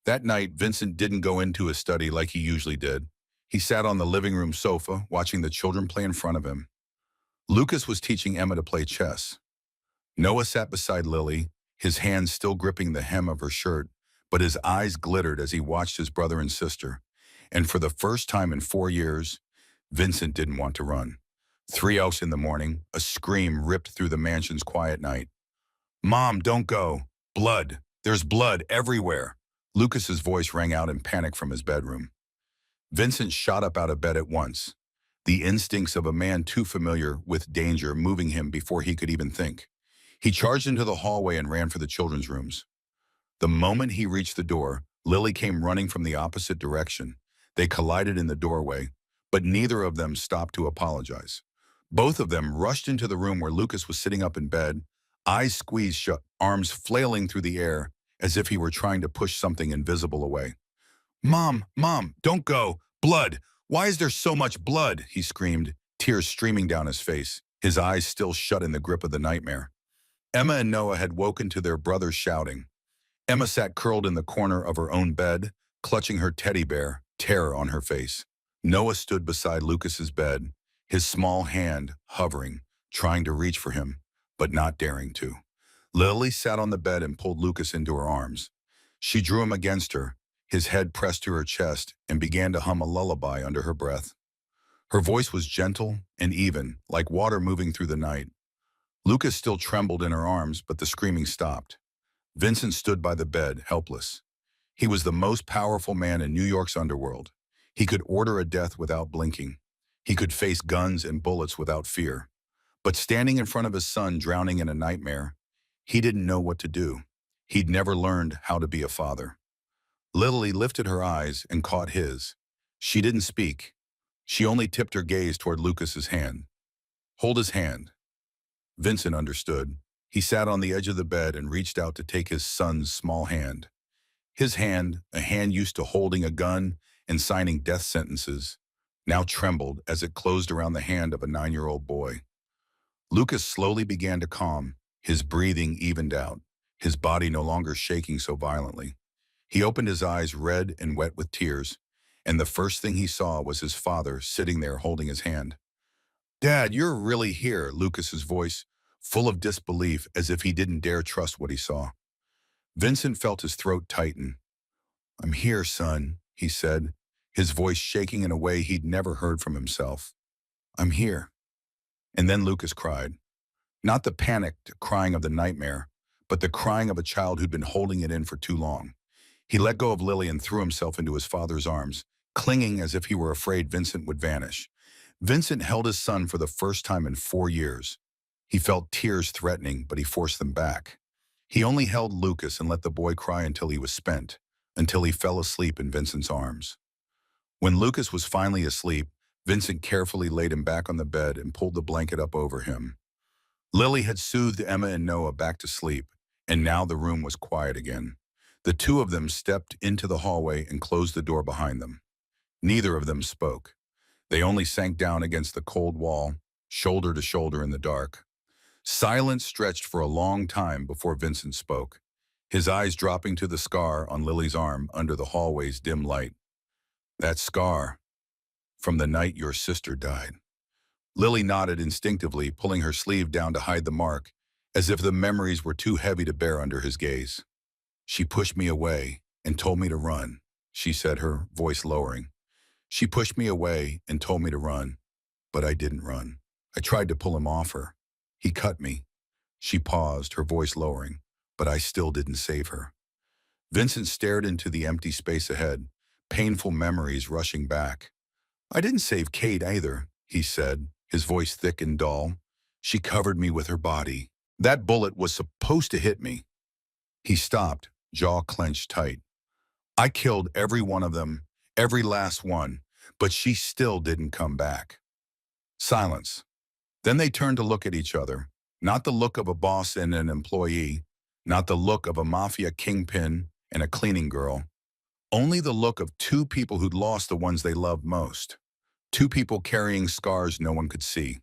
That night, Vincent didn't go into his study like he usually did. He sat on the living room sofa, watching the children play in front of him. Lucas was teaching Emma to play chess. Noah sat beside Lily, his hands still gripping the hem of her shirt, but his eyes glittered as he watched his brother and sister. And for the first time in 4 years, Vincent didn't want to run. 3 hours in the morning, a scream ripped through the mansion's quiet night. "Mom, don't go. Blood. There's blood everywhere." Lucas's voice rang out in panic from his bedroom. Vincent shot up out of bed at once, the instincts of a man too familiar with danger moving him before he could even think. He charged into the hallway and ran for the children's rooms. The moment he reached the door, Lily came running from the opposite direction. They collided in the doorway, but neither of them stopped to apologize. Both of them rushed into the room where Lucas was sitting up in bed, eyes squeezed shut, arms flailing through the air as if he were trying to push something invisible away. Mom, don't go! Blood! Why is there so much blood?" he screamed, tears streaming down his face, his eyes still shut in the grip of the nightmare. Emma and Noah had woken to their brother's shouting. Emma sat curled in the corner of her own bed, clutching her teddy bear, terror on her face. Noah stood beside Lucas's bed, his small hand hovering, trying to reach for him, but not daring to. Lily sat on the bed and pulled Lucas into her arms. She drew him against her, his head pressed to her chest, and began to hum a lullaby under her breath. Her voice was gentle and even, like water moving through the night. Lucas still trembled in her arms, but the screaming stopped. Vincent stood by the bed, helpless. He was the most powerful man in New York's underworld. He could order a death without blinking. He could face guns and bullets without fear. But standing in front of his son drowning in a nightmare, he didn't know what to do. He'd never learned how to be a father. Lily lifted her eyes and caught his. She didn't speak. She only tipped her gaze toward Lucas's hand. "Hold his hand." Vincent understood. He sat on the edge of the bed and reached out to take his son's small hand. His hand, a hand used to holding a gun and signing death sentences, now trembled as it closed around the hand of a 9-year-old boy. Lucas slowly began to calm. His breathing evened out, his body no longer shaking so violently. He opened his eyes red and wet with tears, and the first thing he saw was his father sitting there holding his hand. "Dad, you're really here," Lucas's voice, full of disbelief as if he didn't dare trust what he saw. Vincent felt his throat tighten. "I'm here, son," he said, his voice shaking in a way he'd never heard from himself. "I'm here." And then Lucas cried. Not the panicked crying of the nightmare, but the crying of a child who'd been holding it in for too long. He let go of Lily and threw himself into his father's arms, clinging as if he were afraid Vincent would vanish. Vincent held his son for the first time in 4 years. He felt tears threatening, but he forced them back. He only held Lucas and let the boy cry until he was spent, until he fell asleep in Vincent's arms. When Lucas was finally asleep, Vincent carefully laid him back on the bed and pulled the blanket up over him. Lily had soothed Emma and Noah back to sleep, and now the room was quiet again. The two of them stepped into the hallway and closed the door behind them. Neither of them spoke. They only sank down against the cold wall, shoulder to shoulder in the dark. Silence stretched for a long time before Vincent spoke, his eyes dropping to the scar on Lily's arm under the hallway's dim light. "That scar, from the night your sister died." Lily nodded instinctively, pulling her sleeve down to hide the mark, as if the memories were too heavy to bear under his gaze. She pushed me away and told me to run, she said, her voice lowering. She pushed me away and told me to run, but I didn't run. I tried to pull him off her. He cut me. She paused, her voice lowering, but I still didn't save her. Vincent stared into the empty space ahead, painful memories rushing back. I didn't save Kate either, he said, his voice thick and dull. She covered me with her body. That bullet was supposed to hit me. He stopped, jaw clenched tight. I killed every one of them, every last one, but she still didn't come back. Silence. Then they turned to look at each other, not the look of a boss and an employee, not the look of a mafia kingpin and a cleaning girl, only the look of two people who'd lost the ones they loved most. Two people carrying scars no one could see.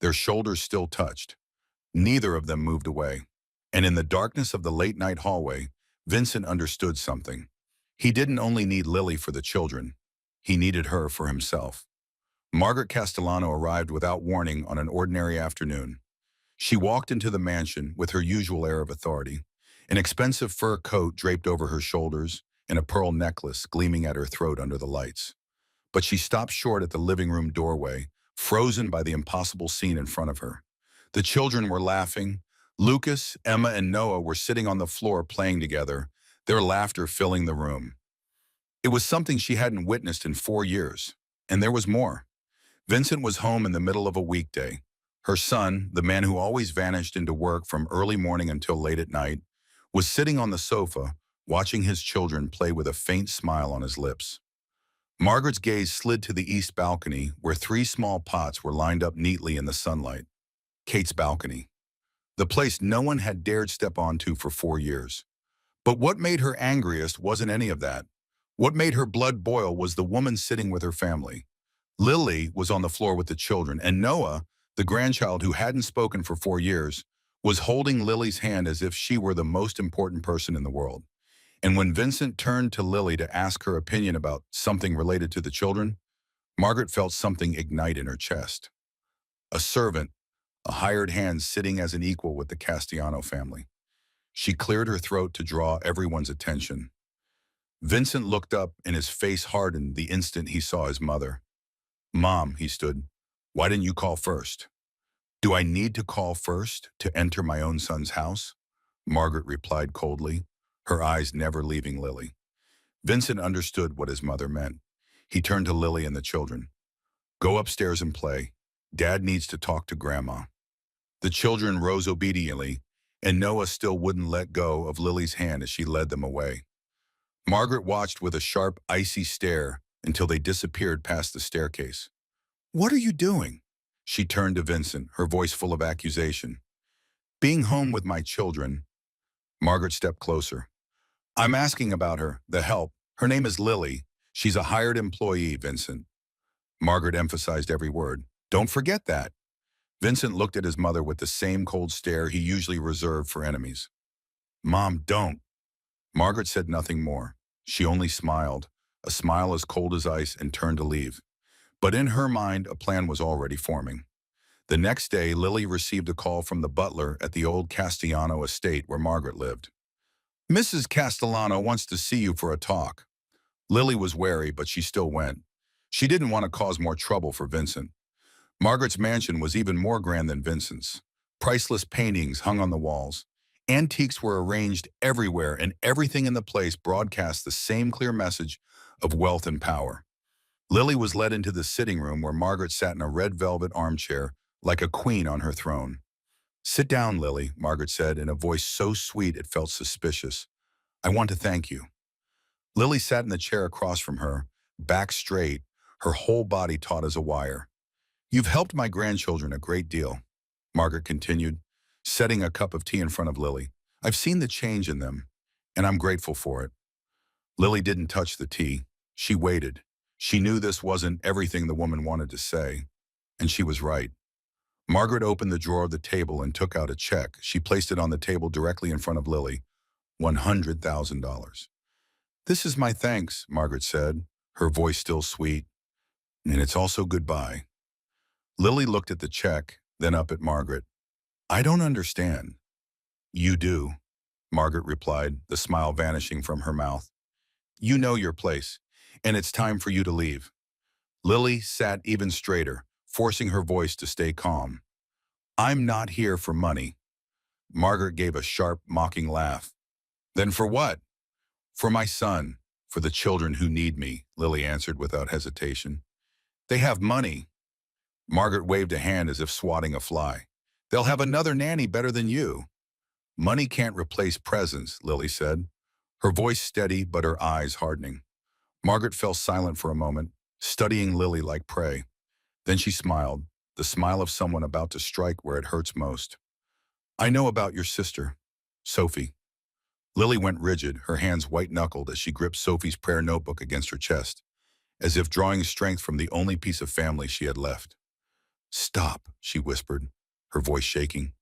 Their shoulders still touched. Neither of them moved away. And in the darkness of the late-night hallway, Vincent understood something. He didn't only need Lily for the children. He needed her for himself. Margaret Castellano arrived without warning on an ordinary afternoon. She walked into the mansion with her usual air of authority, an expensive fur coat draped over her shoulders and a pearl necklace gleaming at her throat under the lights. But she stopped short at the living room doorway, frozen by the impossible scene in front of her. The children were laughing. Lucas, Emma, and Noah were sitting on the floor playing together, their laughter filling the room. It was something she hadn't witnessed in 4 years. And there was more. Vincent was home in the middle of a weekday. Her son, the man who always vanished into work from early morning until late at night, was sitting on the sofa, watching his children play with a faint smile on his lips. Margaret's gaze slid to the east balcony, where 3 small pots were lined up neatly in the sunlight. Kate's balcony. The place no one had dared step onto for 4 years. But what made her angriest wasn't any of that. What made her blood boil was the woman sitting with her family. Lily was on the floor with the children, and Noah, the grandchild who hadn't spoken for 4 years, was holding Lily's hand as if she were the most important person in the world. And when Vincent turned to Lily to ask her opinion about something related to the children, Margaret felt something ignite in her chest. A servant, a hired hand sitting as an equal with the Castellano family. She cleared her throat to draw everyone's attention. Vincent looked up and his face hardened the instant he saw his mother. "Mom," he stood, "why didn't you call first?" "Do I need to call first to enter my own son's house?" Margaret replied coldly, her eyes never leaving Lily. Vincent understood what his mother meant. He turned to Lily and the children. "Go upstairs and play. Dad needs to talk to Grandma." The children rose obediently, and Noah still wouldn't let go of Lily's hand as she led them away. Margaret watched with a sharp, icy stare until they disappeared past the staircase. "What are you doing?" She turned to Vincent, her voice full of accusation. "Being home with my children." Margaret stepped closer. "I'm asking about her, the help. Her name is Lily. She's a hired employee, Vincent." Margaret emphasized every word. "Don't forget that." Vincent looked at his mother with the same cold stare he usually reserved for enemies. "Mom, don't." Margaret said nothing more. She only smiled, a smile as cold as ice, and turned to leave. But in her mind, a plan was already forming. The next day, Lily received a call from the butler at the old Castellano estate where Margaret lived. "Mrs. Castellano wants to see you for a talk." Lily was wary, but she still went. She didn't want to cause more trouble for Vincent. Margaret's mansion was even more grand than Vincent's. Priceless paintings hung on the walls. Antiques were arranged everywhere, and everything in the place broadcast the same clear message of wealth and power. Lily was led into the sitting room where Margaret sat in a red velvet armchair like a queen on her throne. "Sit down, Lily," Margaret said in a voice so sweet it felt suspicious. "I want to thank you." Lily sat in the chair across from her, back straight, her whole body taut as a wire. "You've helped my grandchildren a great deal," Margaret continued, setting a cup of tea in front of Lily. "I've seen the change in them, and I'm grateful for it." Lily didn't touch the tea. She waited. She knew this wasn't everything the woman wanted to say, and she was right. Margaret opened the drawer of the table and took out a check. She placed it on the table directly in front of Lily. $100,000. "This is my thanks," Margaret said, her voice still sweet. "And it's also goodbye." Lily looked at the check, then up at Margaret. I don't understand. You do, Margaret replied, the smile vanishing from her mouth. You know your place, and it's time for you to leave. Lily sat even straighter, forcing her voice to stay calm. I'm not here for money. Margaret gave a sharp, mocking laugh. Then for what? For my son, for the children who need me, Lily answered without hesitation. They have money. Margaret waved a hand as if swatting a fly. They'll have another nanny better than you. Money can't replace presence, Lily said, her voice steady but her eyes hardening. Margaret fell silent for a moment, studying Lily like prey. Then she smiled, the smile of someone about to strike where it hurts most. I know about your sister, Sophie. Lily went rigid, her hands white-knuckled as she gripped Sophie's prayer notebook against her chest, as if drawing strength from the only piece of family she had left. Stop, she whispered, her voice shaking.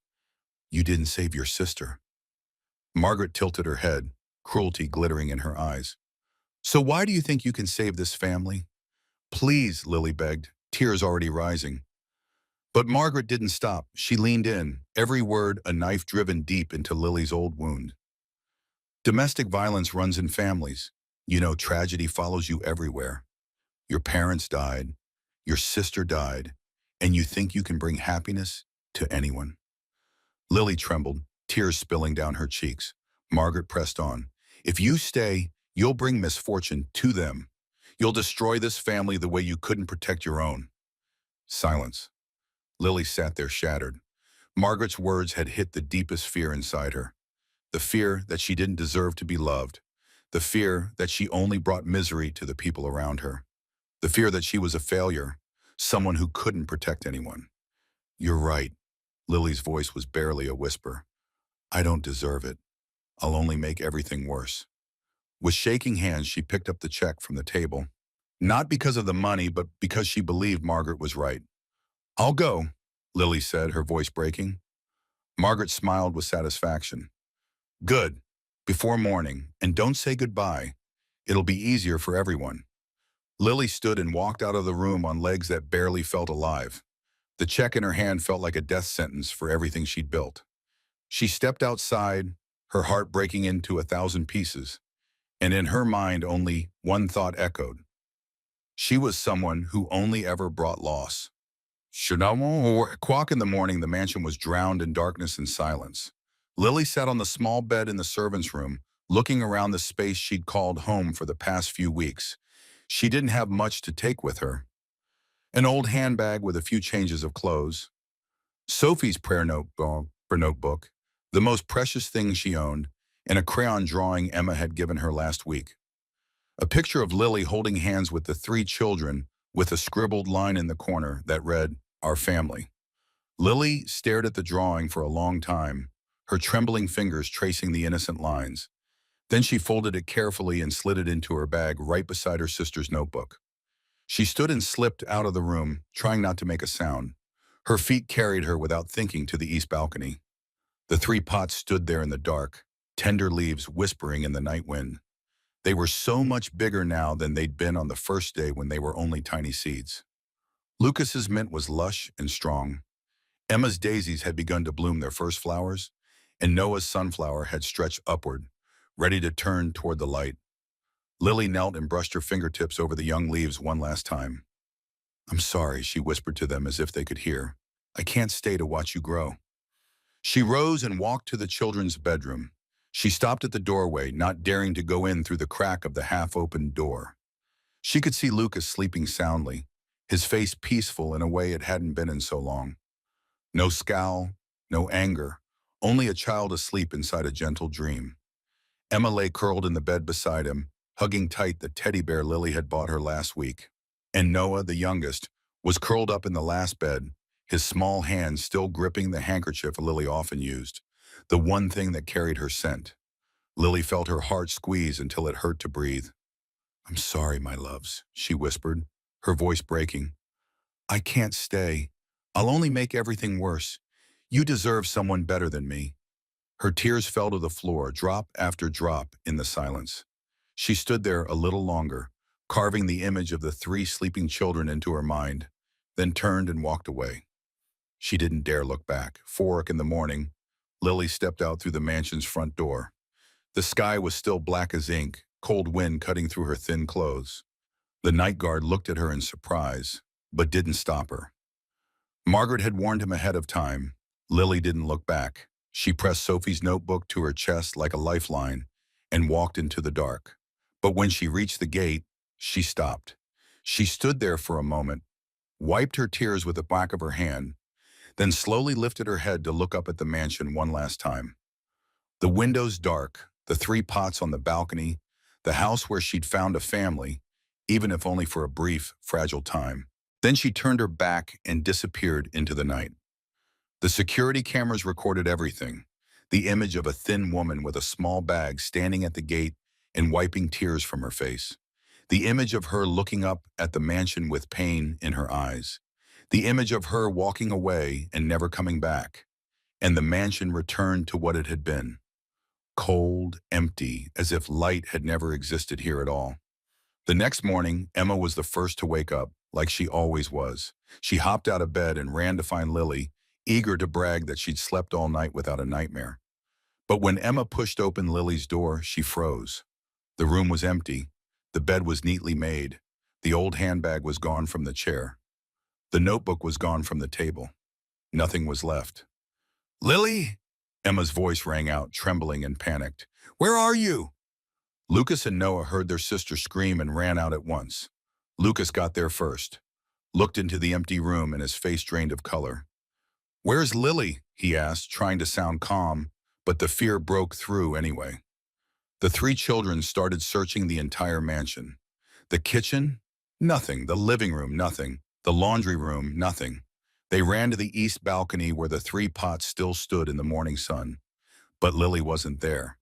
You didn't save your sister. Margaret tilted her head, cruelty glittering in her eyes. So why do you think you can save this family? Please, Lily begged, tears already rising. But Margaret didn't stop. She leaned in, every word a knife driven deep into Lily's old wound. Domestic violence runs in families. You know, tragedy follows you everywhere. Your parents died, your sister died, and you think you can bring happiness to anyone. Lily trembled, tears spilling down her cheeks. Margaret pressed on. If you stay, you'll bring misfortune to them. You'll destroy this family the way you couldn't protect your own. Silence. Lily sat there shattered. Margaret's words had hit the deepest fear inside her. The fear that she didn't deserve to be loved. The fear that she only brought misery to the people around her. The fear that she was a failure, someone who couldn't protect anyone. You're right. Lily's voice was barely a whisper. I don't deserve it. I'll only make everything worse. With shaking hands, she picked up the check from the table. Not because of the money, but because she believed Margaret was right. I'll go, Lily said, her voice breaking. Margaret smiled with satisfaction. Good. Before morning, and don't say goodbye. It'll be easier for everyone. Lily stood and walked out of the room on legs that barely felt alive. The check in her hand felt like a death sentence for everything she'd built. She stepped outside, her heart breaking into 1,000 pieces, and in her mind only one thought echoed. She was someone who only ever brought loss. O'clock in the morning, the mansion was drowned in darkness and silence. Lily sat on the small bed in the servants' room, looking around the space she'd called home for the past few weeks. She didn't have much to take with her. An old handbag with a few changes of clothes, Sophie's prayer notebook, the most precious thing she owned, and a crayon drawing Emma had given her last week. A picture of Lily holding hands with the 3 children with a scribbled line in the corner that read, Our Family. Lily stared at the drawing for a long time, her trembling fingers tracing the innocent lines. Then she folded it carefully and slid it into her bag right beside her sister's notebook. She stood and slipped out of the room, trying not to make a sound. Her feet carried her without thinking to the east balcony. The 3 pots stood there in the dark, tender leaves whispering in the night wind. They were so much bigger now than they'd been on the first day when they were only tiny seeds. Lucas's mint was lush and strong. Emma's daisies had begun to bloom their first flowers, and Noah's sunflower had stretched upward, ready to turn toward the light. Lily knelt and brushed her fingertips over the young leaves one last time. I'm sorry, she whispered to them as if they could hear. I can't stay to watch you grow. She rose and walked to the children's bedroom. She stopped at the doorway, not daring to go in through the crack of the half-opened door. She could see Lucas sleeping soundly, his face peaceful in a way it hadn't been in so long. No scowl, no anger, only a child asleep inside a gentle dream. Emma lay curled in the bed beside him, hugging tight the teddy bear Lily had bought her last week. And Noah, the youngest, was curled up in the last bed, his small hands still gripping the handkerchief Lily often used, the one thing that carried her scent. Lily felt her heart squeeze until it hurt to breathe. I'm sorry, my loves, she whispered, her voice breaking. I can't stay. I'll only make everything worse. You deserve someone better than me. Her tears fell to the floor, drop after drop, in the silence. She stood there a little longer, carving the image of the 3 sleeping children into her mind, then turned and walked away. She didn't dare look back. 4 in the morning, Lily stepped out through the mansion's front door. The sky was still black as ink, cold wind cutting through her thin clothes. The night guard looked at her in surprise, but didn't stop her. Margaret had warned him ahead of time. Lily didn't look back. She pressed Sophie's notebook to her chest like a lifeline and walked into the dark. But when she reached the gate, she stopped. She stood there for a moment, wiped her tears with the back of her hand, then slowly lifted her head to look up at the mansion one last time. The windows dark, the 3 pots on the balcony, the house where she'd found a family, even if only for a brief, fragile time. Then she turned her back and disappeared into the night. The security cameras recorded everything. The image of a thin woman with a small bag standing at the gate and wiping tears from her face. The image of her looking up at the mansion with pain in her eyes. The image of her walking away and never coming back. And the mansion returned to what it had been. Cold, empty, as if light had never existed here at all. The next morning, Emma was the first to wake up, like she always was. She hopped out of bed and ran to find Lily, eager to brag that she'd slept all night without a nightmare. But when Emma pushed open Lily's door, she froze. The room was empty. The bed was neatly made. The old handbag was gone from the chair. The notebook was gone from the table. Nothing was left. "Lily?" Emma's voice rang out, trembling and panicked. "Where are you?" Lucas and Noah heard their sister scream and ran out at once. Lucas got there first, looked into the empty room, and his face drained of color. "Where's Lily?" he asked, trying to sound calm, but the fear broke through anyway. The 3 children started searching the entire mansion. The kitchen? Nothing. The living room? Nothing. The laundry room? Nothing. They ran to the east balcony where the 3 pots still stood in the morning sun. But Lily wasn't there.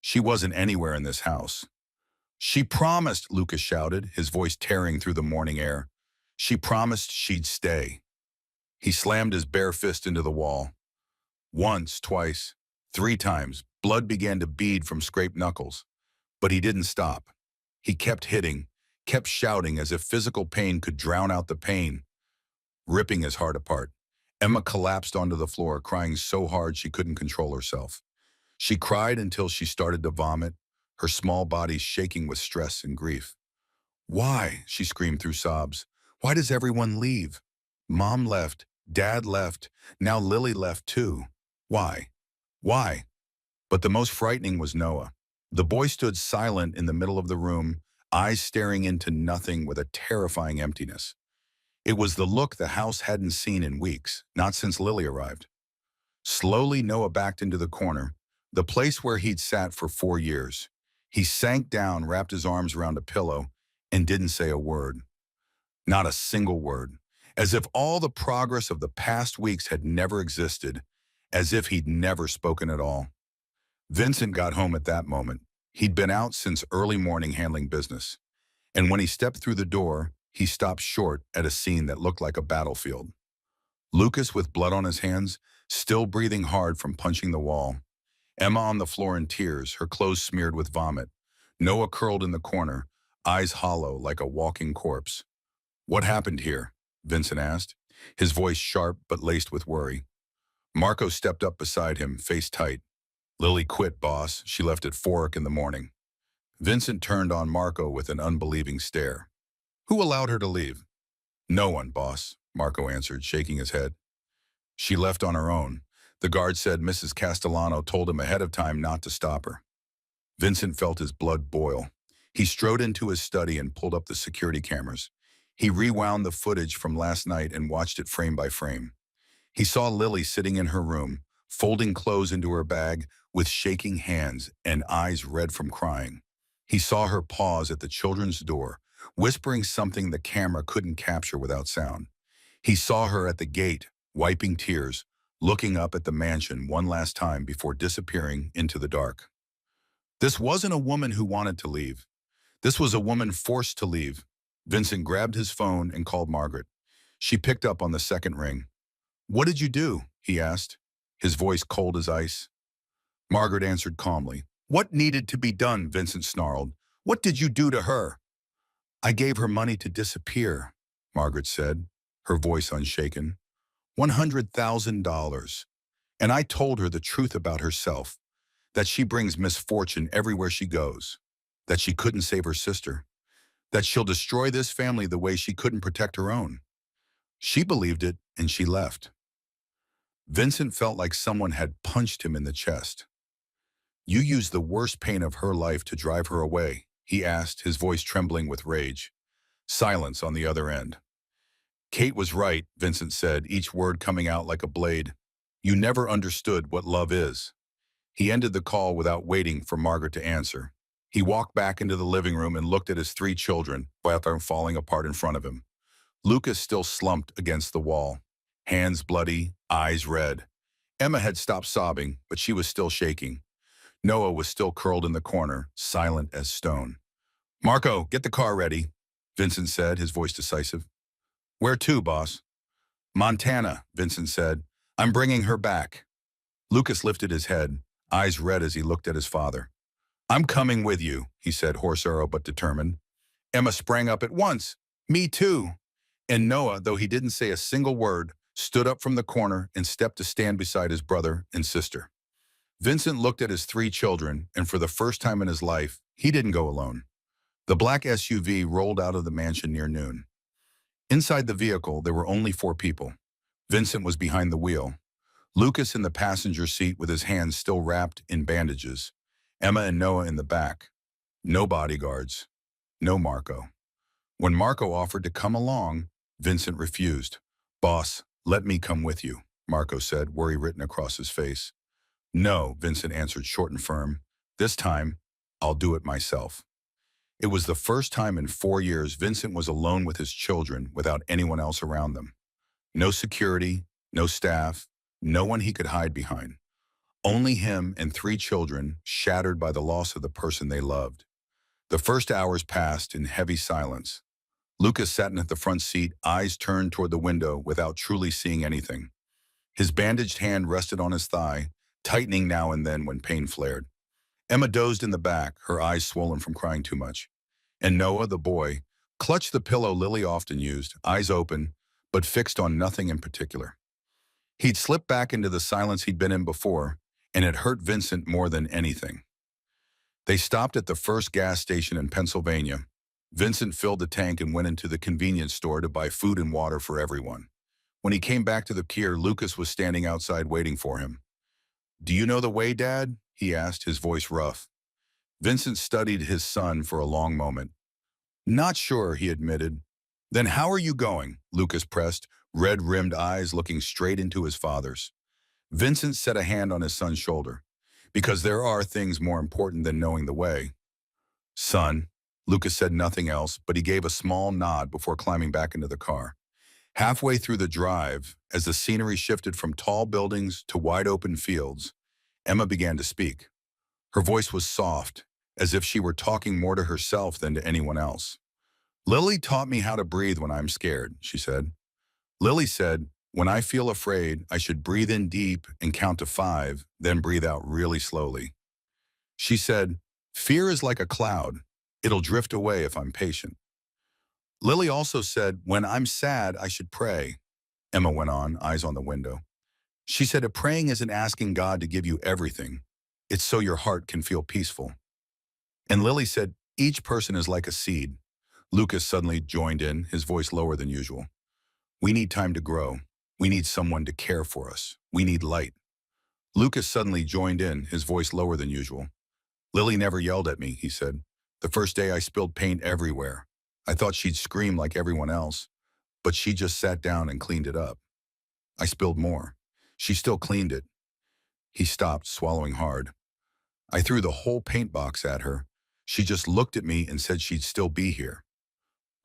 She wasn't anywhere in this house. "She promised," Lucas shouted, his voice tearing through the morning air. "She promised she'd stay." He slammed his bare fist into the wall. Once, twice, 3 times, blood began to bead from scraped knuckles. But he didn't stop. He kept hitting, kept shouting as if physical pain could drown out the pain, ripping his heart apart. Emma collapsed onto the floor, crying so hard she couldn't control herself. She cried until she started to vomit, her small body shaking with stress and grief. "Why?" she screamed through sobs. "Why does everyone leave? Mom left, Dad left, now Lily left too. Why? Why?" But the most frightening was Noah. The boy stood silent in the middle of the room, eyes staring into nothing with a terrifying emptiness. It was the look the house hadn't seen in weeks, not since Lily arrived. Slowly, Noah backed into the corner, the place where he'd sat for 4 years. He sank down, wrapped his arms around a pillow, and didn't say a word. Not a single word. As if all the progress of the past weeks had never existed, as if he'd never spoken at all. Vincent got home at that moment. He'd been out since early morning handling business. And when he stepped through the door, he stopped short at a scene that looked like a battlefield. Lucas, with blood on his hands, still breathing hard from punching the wall. Emma on the floor in tears, her clothes smeared with vomit. Noah curled in the corner, eyes hollow like a walking corpse. "What happened here?" Vincent asked, his voice sharp but laced with worry. Marco stepped up beside him, face tight. "Lily quit, boss. She left at 4 in the morning." Vincent turned on Marco with an unbelieving stare. "Who allowed her to leave?" "No one, boss," Marco answered, shaking his head. "She left on her own. The guard said Mrs. Castellano told him ahead of time not to stop her." Vincent felt his blood boil. He strode into his study and pulled up the security cameras. He rewound the footage from last night and watched it frame by frame. He saw Lily sitting in her room, folding clothes into her bag with shaking hands and eyes red from crying. He saw her pause at the children's door, whispering something the camera couldn't capture without sound. He saw her at the gate, wiping tears, looking up at the mansion one last time before disappearing into the dark. This wasn't a woman who wanted to leave. This was a woman forced to leave. Vincent grabbed his phone and called Margaret. She picked up on the second ring. "What did you do?" he asked, his voice cold as ice. Margaret answered calmly. "What needed to be done?" Vincent snarled. "What did you do to her?" "I gave her money to disappear," Margaret said, her voice unshaken. $100,000. And I told her the truth about herself, that she brings misfortune everywhere she goes, that she couldn't save her sister, that she'll destroy this family the way she couldn't protect her own. She believed it, and she left. Vincent felt like someone had punched him in the chest. You used the worst pain of her life to drive her away, he asked, his voice trembling with rage. Silence on the other end. Kate was right, Vincent said, each word coming out like a blade. You never understood what love is. He ended the call without waiting for Margaret to answer. He walked back into the living room and looked at his 3 children, falling apart in front of him. Lucas still slumped against the wall, hands bloody, eyes red. Emma had stopped sobbing, but she was still shaking. Noah was still curled in the corner, silent as stone. Marco, get the car ready, Vincent said, his voice decisive. Where to, boss? Montana, Vincent said. I'm bringing her back. Lucas lifted his head, eyes red as he looked at his father. I'm coming with you, he said, hoarse but determined. Emma sprang up at once. Me too. And Noah, though he didn't say a single word, stood up from the corner and stepped to stand beside his brother and sister. Vincent looked at his 3 children, and for the first time in his life, he didn't go alone. The black SUV rolled out of the mansion near noon. Inside the vehicle, there were only 4 people. Vincent was behind the wheel. Lucas in the passenger seat with his hands still wrapped in bandages. Emma and Noah in the back. No bodyguards. No Marco. When Marco offered to come along, Vincent refused. Boss, let me come with you, Marco said, worry written across his face. No, Vincent answered short and firm. This time, I'll do it myself. It was the first time in 4 years Vincent was alone with his children without anyone else around them. No security, no staff, no one he could hide behind. Only him and 3 children shattered by the loss of the person they loved. The first hours passed in heavy silence. Lucas sat in the front seat, eyes turned toward the window without truly seeing anything. His bandaged hand rested on his thigh, tightening now and then when pain flared. Emma dozed in the back, her eyes swollen from crying too much. And Noah, the boy, clutched the pillow Lily often used, eyes open, but fixed on nothing in particular. He'd slipped back into the silence he'd been in before, and it hurt Vincent more than anything. They stopped at the first gas station in Pennsylvania. Vincent filled the tank and went into the convenience store to buy food and water for everyone. When he came back to the pier, Lucas was standing outside waiting for him. Do you know the way, Dad? He asked, his voice rough. Vincent studied his son for a long moment. Not sure, he admitted. Then how are you going? Lucas pressed, red-rimmed eyes looking straight into his father's. Vincent set a hand on his son's shoulder. Because there are things more important than knowing the way. Son, Lucas said nothing else, but he gave a small nod before climbing back into the car. Halfway through the drive, as the scenery shifted from tall buildings to wide-open fields, Emma began to speak. Her voice was soft, as if she were talking more to herself than to anyone else. Lily taught me how to breathe when I'm scared, she said. Lily said, when I feel afraid, I should breathe in deep and count to 5, then breathe out really slowly. She said, fear is like a cloud. It'll drift away if I'm patient. Lily also said, when I'm sad, I should pray. Emma went on, eyes on the window. She said, praying isn't asking God to give you everything. It's so your heart can feel peaceful. And Lily said, each person is like a seed. Lucas suddenly joined in, his voice lower than usual. We need time to grow. We need someone to care for us. We need light. Lucas suddenly joined in, his voice lower than usual. Lily never yelled at me, he said. The first day I spilled paint everywhere. I thought she'd scream like everyone else, but she just sat down and cleaned it up. I spilled more. She still cleaned it. He stopped, swallowing hard. I threw the whole paint box at her. She just looked at me and said she'd still be here.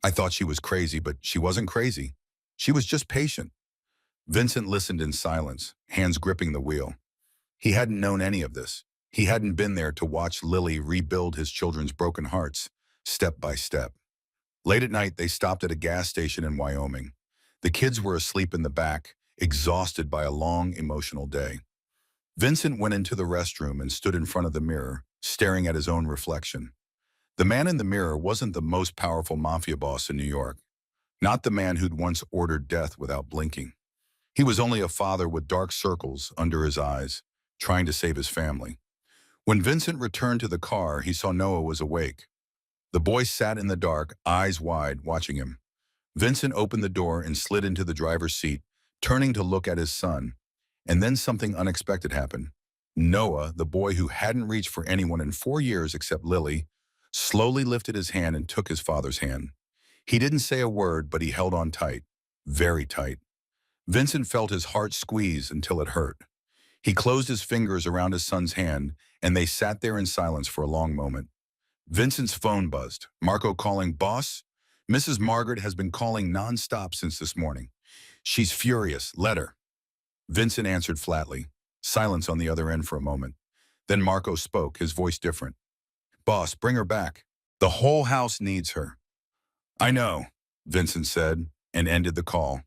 I thought she was crazy, but she wasn't crazy. She was just patient. Vincent listened in silence, hands gripping the wheel. He hadn't known any of this. He hadn't been there to watch Lily rebuild his children's broken hearts, step by step. Late at night, they stopped at a gas station in Wyoming. The kids were asleep in the back, exhausted by a long, emotional day. Vincent went into the restroom and stood in front of the mirror, staring at his own reflection. The man in the mirror wasn't the most powerful mafia boss in New York, not the man who'd once ordered death without blinking. He was only a father with dark circles under his eyes, trying to save his family. When Vincent returned to the car, he saw Noah was awake. The boy sat in the dark, eyes wide, watching him. Vincent opened the door and slid into the driver's seat, turning to look at his son. And then something unexpected happened. Noah, the boy who hadn't reached for anyone in 4 years except Lily, slowly lifted his hand and took his father's hand. He didn't say a word, but he held on tight, very tight. Vincent felt his heart squeeze until it hurt. He closed his fingers around his son's hand, and they sat there in silence for a long moment. Vincent's phone buzzed. Marco calling, "Boss? Mrs. Margaret has been calling nonstop since this morning. She's furious. Let her." Vincent answered flatly. Silence on the other end for a moment. Then Marco spoke, his voice different. "Boss, bring her back. The whole house needs her." "I know," Vincent said, and ended the call.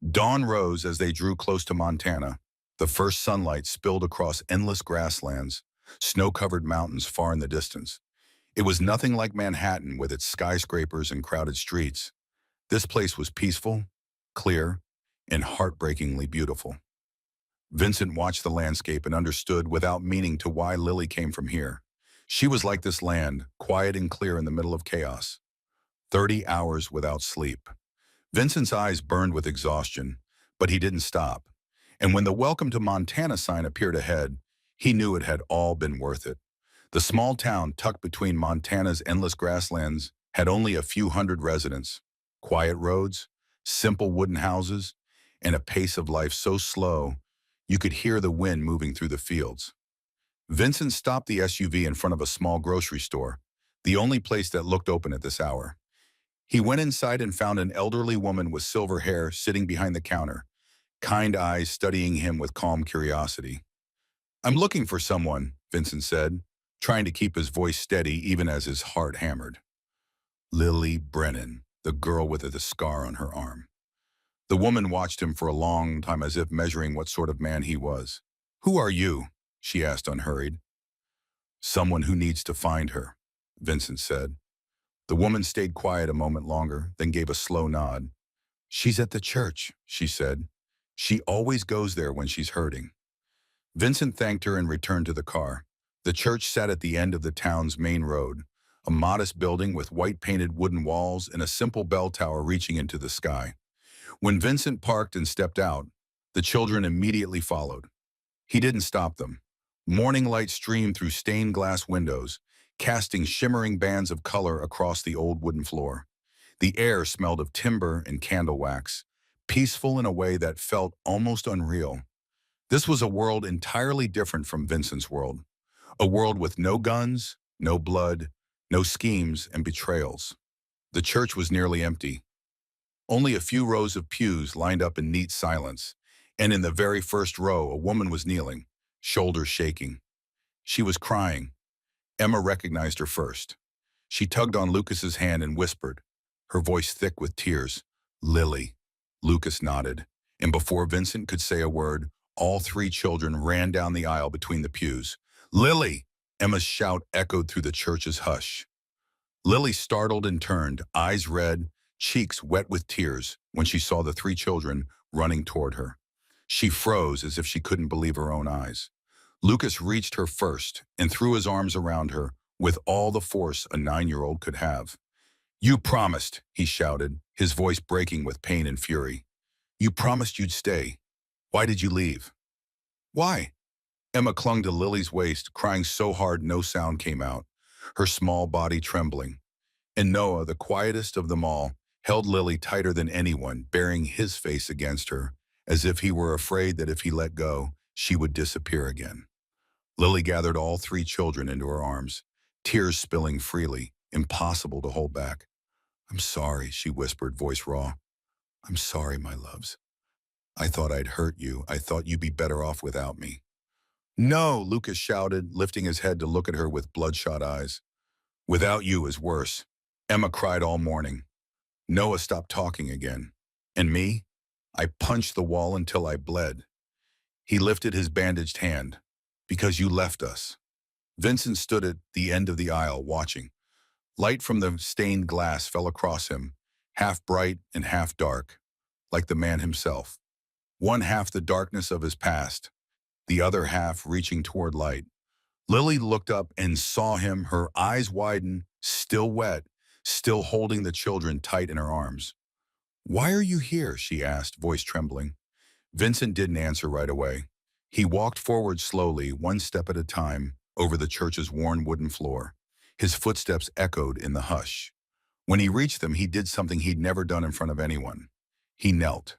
Dawn rose as they drew close to Montana. The first sunlight spilled across endless grasslands, snow-covered mountains far in the distance. It was nothing like Manhattan with its skyscrapers and crowded streets. This place was peaceful, clear, and heartbreakingly beautiful. Vincent watched the landscape and understood without meaning to why Lily came from here. She was like this land, quiet and clear in the middle of chaos. 30 hours without sleep. Vincent's eyes burned with exhaustion, but he didn't stop. And when the "Welcome to Montana" sign appeared ahead, he knew it had all been worth it. The small town tucked between Montana's endless grasslands had only a few hundred residents. Quiet roads, simple wooden houses, and a pace of life so slow you could hear the wind moving through the fields. Vincent stopped the SUV in front of a small grocery store, the only place that looked open at this hour. He went inside and found an elderly woman with silver hair sitting behind the counter, kind eyes studying him with calm curiosity. "I'm looking for someone," Vincent said, trying to keep his voice steady even as his heart hammered. "Lily Brennan," the girl with the scar on her arm. The woman watched him for a long time as if measuring what sort of man he was. "Who are you?" she asked unhurried. "Someone who needs to find her," Vincent said. The woman stayed quiet a moment longer, then gave a slow nod. "She's at the church," she said. "She always goes there when she's hurting." Vincent thanked her and returned to the car. The church sat at the end of the town's main road, a modest building with white-painted wooden walls and a simple bell tower reaching into the sky. When Vincent parked and stepped out, the children immediately followed. He didn't stop them. Morning light streamed through stained glass windows, casting shimmering bands of color across the old wooden floor. The air smelled of timber and candle wax, peaceful in a way that felt almost unreal. This was a world entirely different from Vincent's world. A world with no guns, no blood, no schemes and betrayals. The church was nearly empty. Only a few rows of pews lined up in neat silence, and in the very first row a woman was kneeling, shoulders shaking. She was crying. Emma recognized her first. She tugged on Lucas's hand and whispered, her voice thick with tears, "Lily." Lucas nodded, and before Vincent could say a word, all three children ran down the aisle between the pews. "Lily!" Emma's shout echoed through the church's hush. Lily startled and turned, eyes red, cheeks wet with tears, when she saw the three children running toward her. She froze as if she couldn't believe her own eyes. Lucas reached her first and threw his arms around her with all the force a 9-year-old could have. "You promised," he shouted, his voice breaking with pain and fury. "You promised you'd stay. Why did you leave?" "Why?" Emma clung to Lily's waist, crying so hard no sound came out, her small body trembling. And Noah, the quietest of them all, held Lily tighter than anyone, bearing his face against her, as if he were afraid that if he let go, she would disappear again. Lily gathered all three children into her arms, tears spilling freely, impossible to hold back. "I'm sorry," she whispered, voice raw. "I'm sorry, my loves. I thought I'd hurt you. I thought you'd be better off without me." "No," Lucas shouted, lifting his head to look at her with bloodshot eyes. "Without you is worse." Emma cried all morning. Noah stopped talking again. "And me? I punched the wall until I bled." He lifted his bandaged hand. "Because you left us." Vincent stood at the end of the aisle, watching. Light from the stained glass fell across him, half bright and half dark, like the man himself. one half the darkness of his past, the other half reaching toward light. Lily looked up and saw him, her eyes widen, still wet, still holding the children tight in her arms. "Why are you here?" she asked, voice trembling. Vincent didn't answer right away. He walked forward slowly, one step at a time, over the church's worn wooden floor. His footsteps echoed in the hush. When he reached them, he did something he'd never done in front of anyone. He knelt.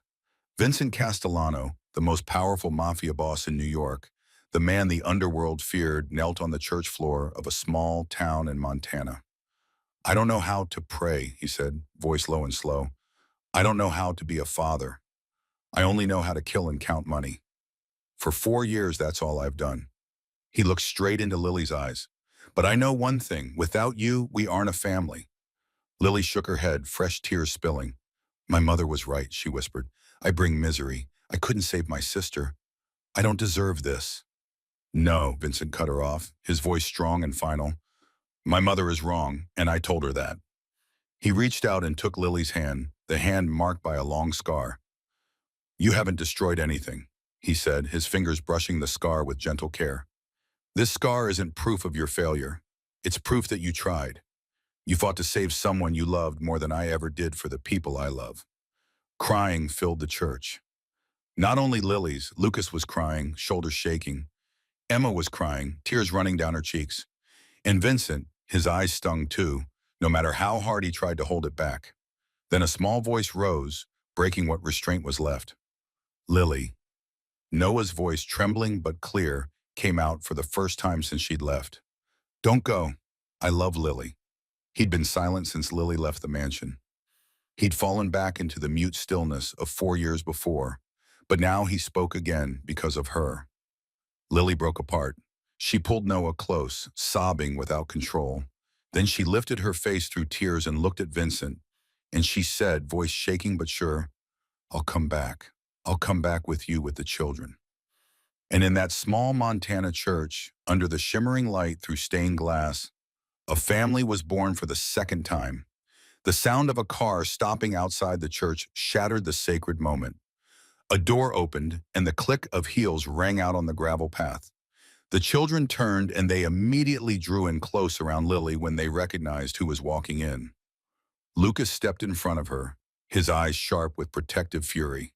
Vincent Castellano, the most powerful mafia boss in New York, the man the underworld feared, knelt on the church floor of a small town in Montana. "I don't know how to pray," he said, voice low and slow. "I don't know how to be a father. I only know how to kill and count money. For 4 years, that's all I've done." He looked straight into Lily's eyes. "But I know one thing. Without you, we aren't a family." Lily shook her head, fresh tears spilling. "My mother was right," she whispered. "I bring misery. I couldn't save my sister. I don't deserve this." "No," Vincent cut her off, his voice strong and final. "My mother is wrong, and I told her that." He reached out and took Lily's hand, the hand marked by a long scar. "You haven't destroyed anything," he said, his fingers brushing the scar with gentle care. "This scar isn't proof of your failure. It's proof that you tried. You fought to save someone you loved more than I ever did for the people I love." Crying filled the church. Not only Lily's, Lucas was crying, shoulders shaking. Emma was crying, tears running down her cheeks. And Vincent, his eyes stung too, no matter how hard he tried to hold it back. Then a small voice rose, breaking what restraint was left. "Lily." Noah's voice, trembling but clear, came out for the first time since she'd left. "Don't go. I love Lily." He'd been silent since Lily left the mansion. He'd fallen back into the mute stillness of 4 years before, but now he spoke again because of her. Lily broke apart. She pulled Noah close, sobbing without control. Then she lifted her face through tears and looked at Vincent, and she said, voice shaking but sure, "I'll come back. I'll come back with you with the children." And in that small Montana church, under the shimmering light through stained glass, a family was born for the second time. The sound of a car stopping outside the church shattered the sacred moment. A door opened, and the click of heels rang out on the gravel path. The children turned, and they immediately drew in close around Lily when they recognized who was walking in. Lucas stepped in front of her, his eyes sharp with protective fury.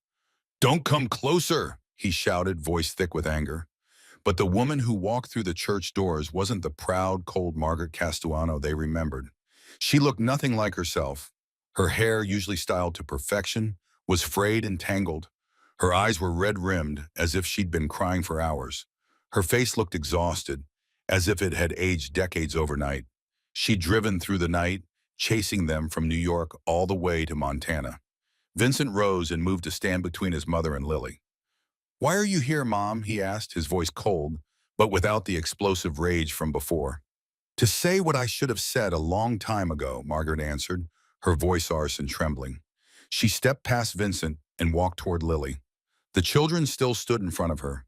"Don't come closer," he shouted, voice thick with anger. But the woman who walked through the church doors wasn't the proud, cold Margaret Castellano they remembered. She looked nothing like herself. Her hair, usually styled to perfection, was frayed and tangled. Her eyes were red-rimmed, as if she'd been crying for hours. Her face looked exhausted, as if it had aged decades overnight. She'd driven through the night, chasing them from New York all the way to Montana. Vincent rose and moved to stand between his mother and Lily. "Why are you here, Mom?" he asked, his voice cold, but without the explosive rage from before. "To say what I should have said a long time ago," Margaret answered, her voice arse and trembling. She stepped past Vincent and walked toward Lily. The children still stood in front of her.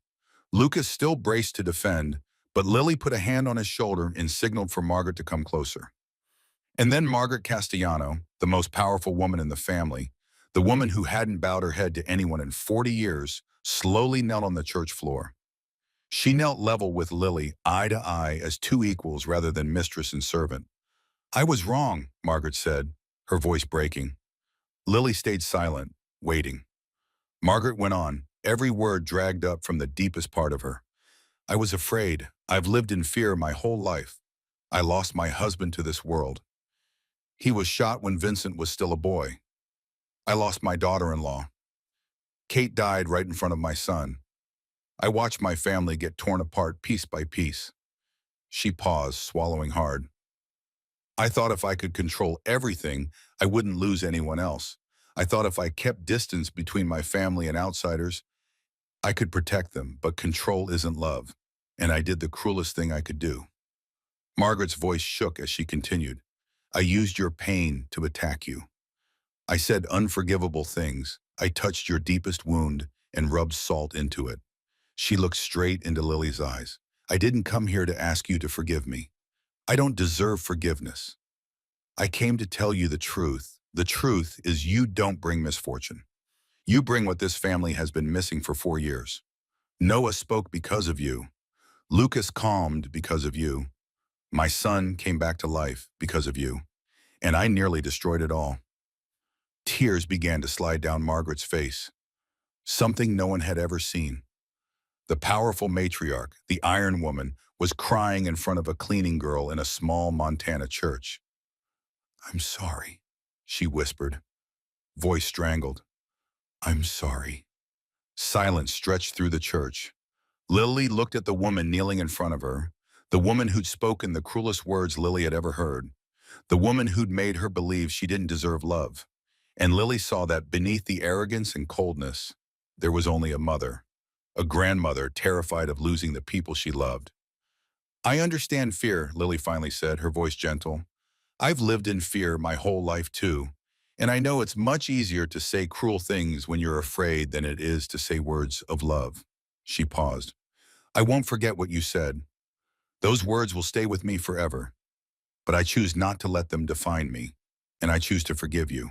Lucas still braced to defend, but Lily put a hand on his shoulder and signaled for Margaret to come closer. And then Margaret Castellano, the most powerful woman in the family, the woman who hadn't bowed her head to anyone in 40 years, slowly knelt on the church floor. She knelt level with Lily, eye to eye, as two equals rather than mistress and servant. "I was wrong," Margaret said, her voice breaking. Lily stayed silent, waiting. Margaret went on, every word dragged up from the deepest part of her. "I was afraid. I've lived in fear my whole life. I lost my husband to this world. He was shot when Vincent was still a boy. I lost my daughter-in-law. Kate died right in front of my son. I watched my family get torn apart piece by piece." She paused, swallowing hard. "I thought if I could control everything, I wouldn't lose anyone else. I thought if I kept distance between my family and outsiders, I could protect them, but control isn't love, and I did the cruelest thing I could do." Margaret's voice shook as she continued. "I used your pain to attack you. I said unforgivable things. I touched your deepest wound and rubbed salt into it." She looked straight into Lily's eyes. "I didn't come here to ask you to forgive me. I don't deserve forgiveness. I came to tell you the truth. The truth is you don't bring misfortune. You bring what this family has been missing for 4 years. Noah spoke because of you. Lucas calmed because of you. My son came back to life because of you. And I nearly destroyed it all. Tears began to slide down Margaret's face, something no one had ever seen. The powerful matriarch, the Iron Woman, was crying in front of a cleaning girl in a small Montana church. "I'm sorry," she whispered, voice strangled. "I'm sorry." Silence stretched through the church. Lily looked at the woman kneeling in front of her, the woman who'd spoken the cruelest words Lily had ever heard, the woman who'd made her believe she didn't deserve love. And Lily saw that beneath the arrogance and coldness, there was only a mother, a grandmother terrified of losing the people she loved. "I understand fear," Lily finally said, her voice gentle. "I've lived in fear my whole life too, and I know it's much easier to say cruel things when you're afraid than it is to say words of love." She paused. "I won't forget what you said. Those words will stay with me forever. But I choose not to let them define me, and I choose to forgive you."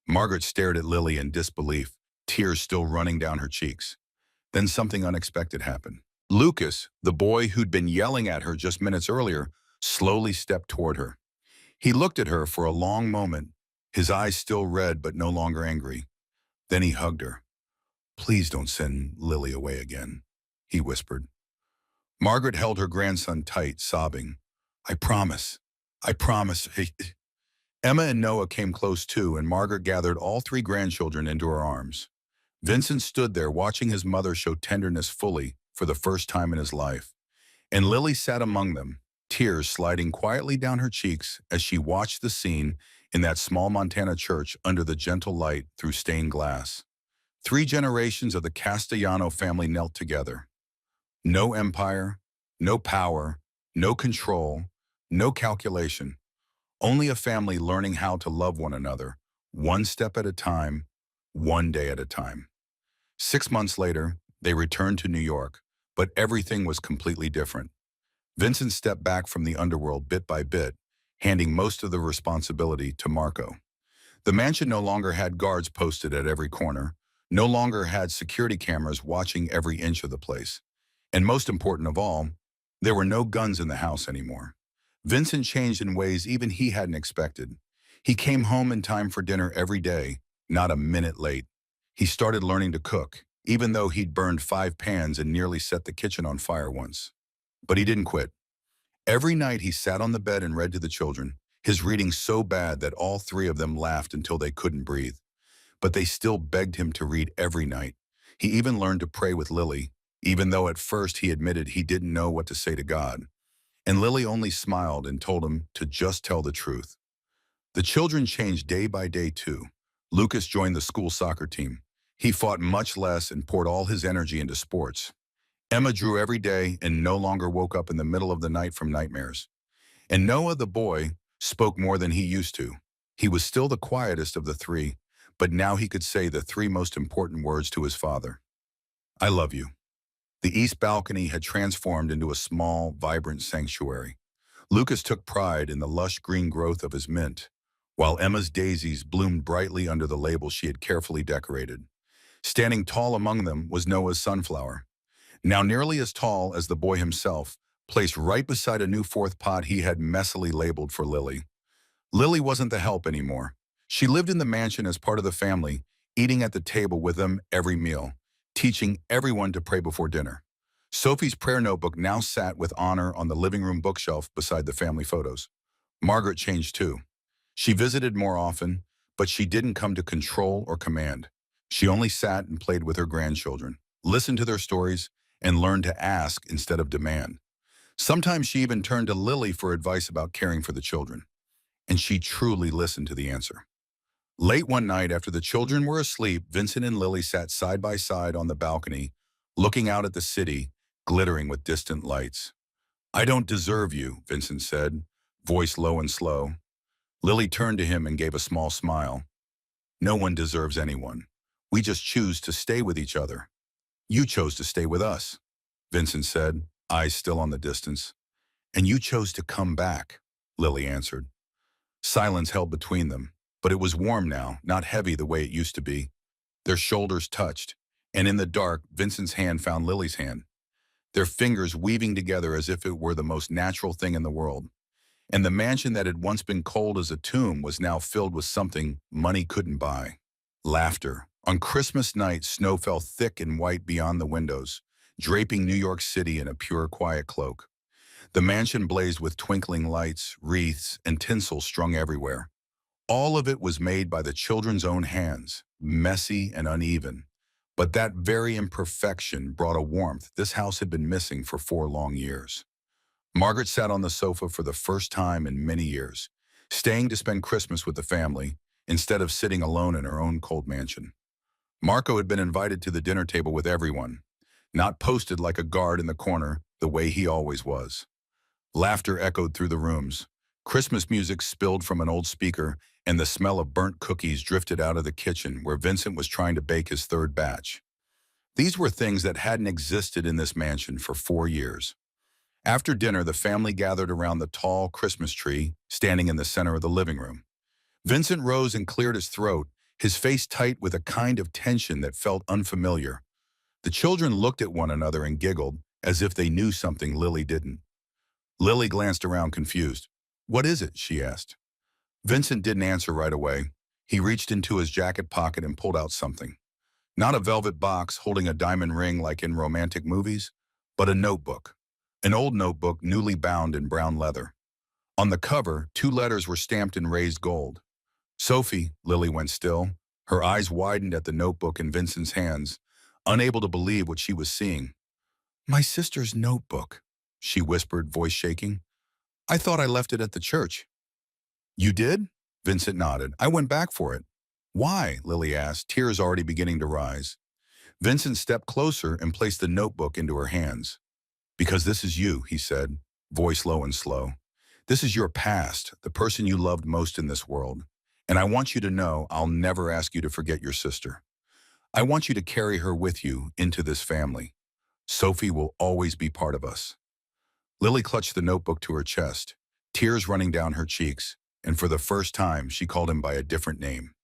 Margaret stared at Lily in disbelief, tears still running down her cheeks. Then something unexpected happened. Lucas, the boy who'd been yelling at her just minutes earlier, slowly stepped toward her. He looked at her for a long moment, his eyes still red but no longer angry. Then he hugged her. "Please don't send Lily away again," he whispered. Margaret held her grandson tight, sobbing. "I promise. I promise." Emma and Noah came close too, and Margaret gathered all three grandchildren into her arms. Vincent stood there watching his mother show tenderness fully for the first time in his life. And Lily sat among them, tears sliding quietly down her cheeks as she watched the scene in that small Montana church under the gentle light through stained glass. 3 generations of the Castellano family knelt together. No empire, no power, no control, no calculation. Only a family learning how to love one another, one step at a time, one day at a time. 6 months later, they returned to New York, but everything was completely different. Vincent stepped back from the underworld bit by bit, handing most of the responsibility to Marco. The mansion no longer had guards posted at every corner, no longer had security cameras watching every inch of the place. And most important of all, there were no guns in the house anymore. Vincent changed in ways even he hadn't expected. He came home in time for dinner every day, not a minute late. He started learning to cook, even though he'd burned 5 pans and nearly set the kitchen on fire once. But he didn't quit. Every night he sat on the bed and read to the children, his reading so bad that all 3 of them laughed until they couldn't breathe. But they still begged him to read every night. He even learned to pray with Lily, even though at first he admitted he didn't know what to say to God. And Lily only smiled and told him to just tell the truth. The children changed day by day too. Lucas joined the school soccer team. He fought much less and poured all his energy into sports. Emma drew every day and no longer woke up in the middle of the night from nightmares. And Noah, the boy, spoke more than he used to. He was still the quietest of the 3, but now he could say the 3 most important words to his father. "I love you." The east balcony had transformed into a small, vibrant sanctuary. Lucas took pride in the lush green growth of his mint, while Emma's daisies bloomed brightly under the label she had carefully decorated. Standing tall among them was Noah's sunflower, now nearly as tall as the boy himself, placed right beside a new 4th pot he had messily labeled for Lily. Lily wasn't the help anymore. She lived in the mansion as part of the family, eating at the table with them every meal, teaching everyone to pray before dinner. Sophie's prayer notebook now sat with honor on the living room bookshelf beside the family photos. Margaret changed too. She visited more often, but she didn't come to control or command. She only sat and played with her grandchildren, listened to their stories, and learned to ask instead of demand. Sometimes she even turned to Lily for advice about caring for the children, and she truly listened to the answer. Late one night after the children were asleep, Vincent and Lily sat side by side on the balcony, looking out at the city, glittering with distant lights. "I don't deserve you," Vincent said, voice low and slow. Lily turned to him and gave a small smile. "No one deserves anyone. We just choose to stay with each other. You chose to stay with us," Vincent said, eyes still on the distance. "And you chose to come back," Lily answered. Silence held between them, but it was warm now, not heavy the way it used to be. Their shoulders touched, and in the dark, Vincent's hand found Lily's hand, their fingers weaving together as if it were the most natural thing in the world. And the mansion that had once been cold as a tomb was now filled with something money couldn't buy. Laughter. On Christmas night, snow fell thick and white beyond the windows, draping New York City in a pure, quiet cloak. The mansion blazed with twinkling lights, wreaths, and tinsel strung everywhere. All of it was made by the children's own hands, messy and uneven. But that very imperfection brought a warmth this house had been missing for 4 long years. Margaret sat on the sofa for the first time in many years, staying to spend Christmas with the family instead of sitting alone in her own cold mansion. Marco had been invited to the dinner table with everyone, not posted like a guard in the corner the way he always was. Laughter echoed through the rooms. Christmas music spilled from an old speaker, and the smell of burnt cookies drifted out of the kitchen where Vincent was trying to bake his third batch. These were things that hadn't existed in this mansion for 4 years. After dinner, the family gathered around the tall Christmas tree standing in the center of the living room. Vincent rose and cleared his throat, his face tight with a kind of tension that felt unfamiliar. The children looked at one another and giggled, as if they knew something Lily didn't. Lily glanced around confused. "What is it?" she asked. Vincent didn't answer right away. He reached into his jacket pocket and pulled out something. Not a velvet box holding a diamond ring like in romantic movies, but a notebook. An old notebook newly bound in brown leather. On the cover, 2 letters were stamped in raised gold. "Sophie," Lily went still. Her eyes widened at the notebook in Vincent's hands, unable to believe what she was seeing. "My sister's notebook," she whispered, voice shaking. "I thought I left it at the church." "You did?" Vincent nodded. "I went back for it." "Why?" Lily asked, tears already beginning to rise. Vincent stepped closer and placed the notebook into her hands. "Because this is you," he said, voice low and slow. "This is your past, the person you loved most in this world. And I want you to know I'll never ask you to forget your sister. I want you to carry her with you into this family. Sophie will always be part of us." Lily clutched the notebook to her chest, tears running down her cheeks, and for the first time she called him by a different name.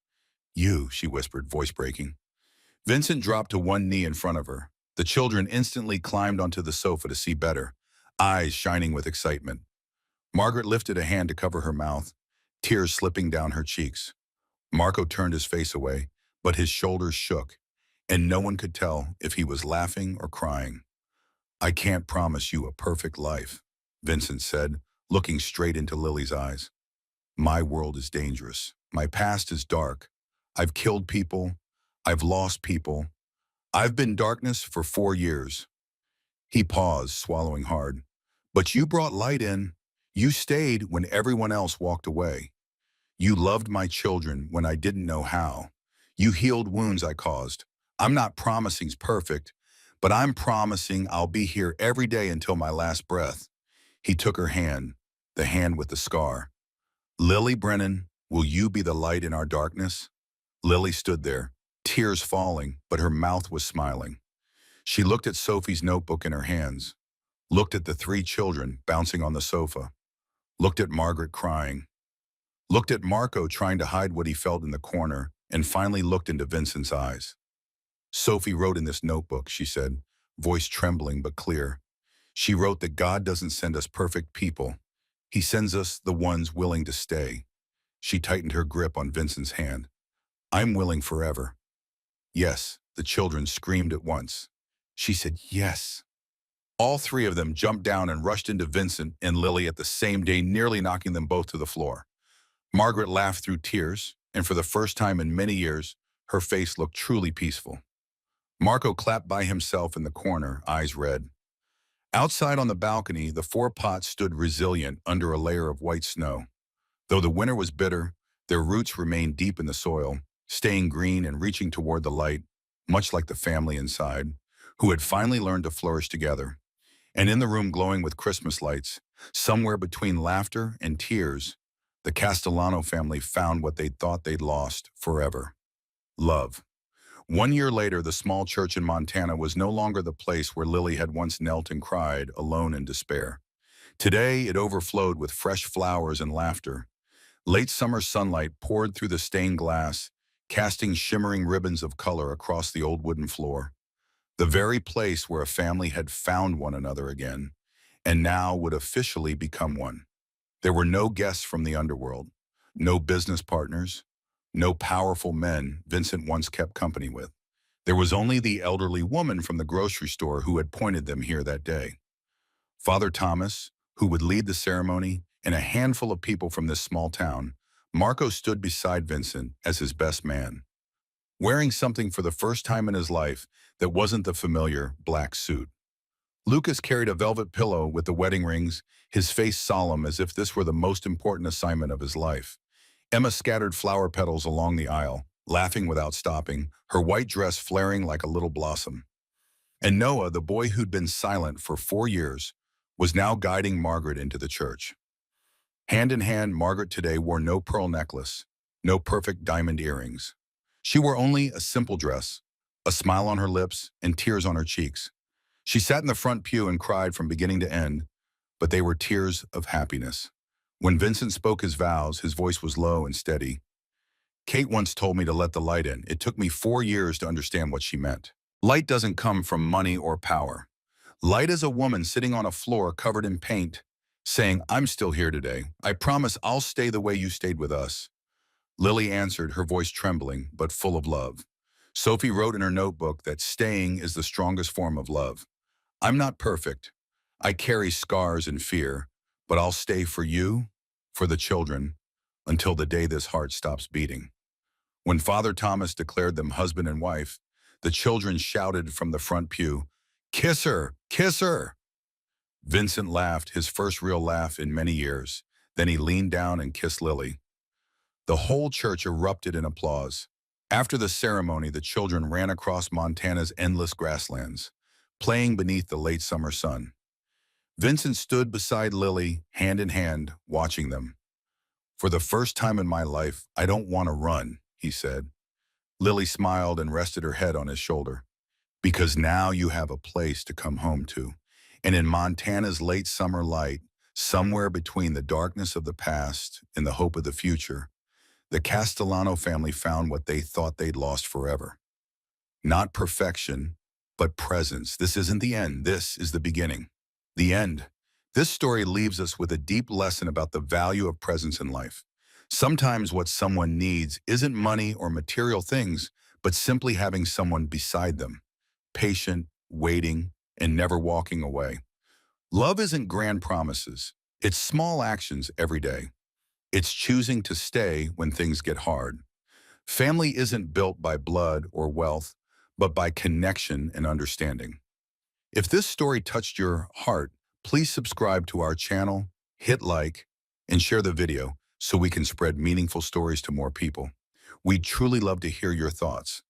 "You," she whispered, voice breaking. Vincent dropped to one knee in front of her. The children instantly climbed onto the sofa to see better, eyes shining with excitement. Margaret lifted a hand to cover her mouth, tears slipping down her cheeks. Marco turned his face away, but his shoulders shook, and no one could tell if he was laughing or crying. "I can't promise you a perfect life," Vincent said, looking straight into Lily's eyes. "My world is dangerous. My past is dark. I've killed people. I've lost people. I've been darkness for 4 years. He paused, swallowing hard. "But you brought light in. You stayed when everyone else walked away. You loved my children when I didn't know how. You healed wounds I caused. I'm not promising's perfect, but I'm promising I'll be here every day until my last breath." He took her hand, the hand with the scar. "Lily Brennan, will you be the light in our darkness?" Lily stood there, tears falling, but her mouth was smiling. She looked at Sophie's notebook in her hands, looked at the 3 children bouncing on the sofa, looked at Margaret crying, looked at Marco trying to hide what he felt in the corner, and finally looked into Vincent's eyes. "Sophie wrote in this notebook," she said, voice trembling but clear. "She wrote that God doesn't send us perfect people. He sends us the ones willing to stay." She tightened her grip on Vincent's hand. "I'm willing forever." "Yes," the children screamed at once. She said, "Yes." All 3 of them jumped down and rushed into Vincent and Lily at the same day, nearly knocking them both to the floor. Margaret laughed through tears, and for the first time in many years, her face looked truly peaceful. Marco clapped by himself in the corner, eyes red. Outside on the balcony, the 4 pots stood resilient under a layer of white snow. Though the winter was bitter, their roots remained deep in the soil, staying green and reaching toward the light, much like the family inside, who had finally learned to flourish together. And in the room glowing with Christmas lights, somewhere between laughter and tears, the Castellano family found what they'd thought they'd lost forever: love. 1 year later, the small church in Montana was no longer the place where Lily had once knelt and cried, alone in despair. Today, it overflowed with fresh flowers and laughter. Late summer sunlight poured through the stained glass, casting shimmering ribbons of color across the old wooden floor, the very place where a family had found one another again, and now would officially become one. There were no guests from the underworld, no business partners, no powerful men Vincent once kept company with. There was only the elderly woman from the grocery store who had pointed them here that day. Father Thomas, who would lead the ceremony, and a handful of people from this small town. Marco stood beside Vincent as his best man, wearing something for the first time in his life that wasn't the familiar black suit. Lucas carried a velvet pillow with the wedding rings, his face solemn as if this were the most important assignment of his life. Emma scattered flower petals along the aisle, laughing without stopping, her white dress flaring like a little blossom. And Noah, the boy who'd been silent for 4 years, was now guiding Margaret into the church. Hand in hand, Margaret today wore no pearl necklace, no perfect diamond earrings. She wore only a simple dress, a smile on her lips, and tears on her cheeks. She sat in the front pew and cried from beginning to end, but they were tears of happiness. When Vincent spoke his vows, his voice was low and steady. Kate once told me to let the light in. It took me 4 years to understand what she meant. Light doesn't come from money or power. Light is a woman sitting on a floor covered in paint, saying, "I'm still here today. I promise I'll stay the way you stayed with us." Lily answered, her voice trembling, but full of love. Sophie wrote in her notebook that staying is the strongest form of love. "I'm not perfect. I carry scars and fear, but I'll stay for you, for the children, until the day this heart stops beating." When Father Thomas declared them husband and wife, the children shouted from the front pew, "Kiss her! Kiss her!" Vincent laughed, his first real laugh in many years. Then he leaned down and kissed Lily. The whole church erupted in applause. After the ceremony, the children ran across Montana's endless grasslands, playing beneath the late summer sun. Vincent stood beside Lily, hand in hand, watching them. "For the first time in my life, I don't want to run," he said. Lily smiled and rested her head on his shoulder. "Because now you have a place to come home to." And in Montana's late summer light, somewhere between the darkness of the past and the hope of the future, the Castellano family found what they thought they'd lost forever. Not perfection, but presence. This isn't the end. This is the beginning. The end. This story leaves us with a deep lesson about the value of presence in life. Sometimes what someone needs isn't money or material things, but simply having someone beside them, patient, waiting, and never walking away. Love isn't grand promises. It's small actions every day. It's choosing to stay when things get hard. Family isn't built by blood or wealth, but by connection and understanding. If this story touched your heart, please subscribe to our channel, hit like, and share the video so we can spread meaningful stories to more people. We'd truly love to hear your thoughts.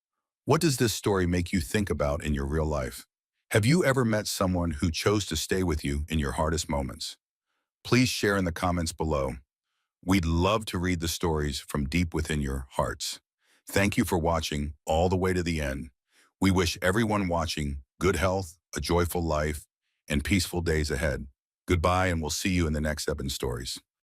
What does this story make you think about in your real life? Have you ever met someone who chose to stay with you in your hardest moments? Please share in the comments below. We'd love to read the stories from deep within your hearts. Thank you for watching all the way to the end. We wish everyone watching good health, a joyful life, and peaceful days ahead. Goodbye, and we'll see you in the next Ebon Stories.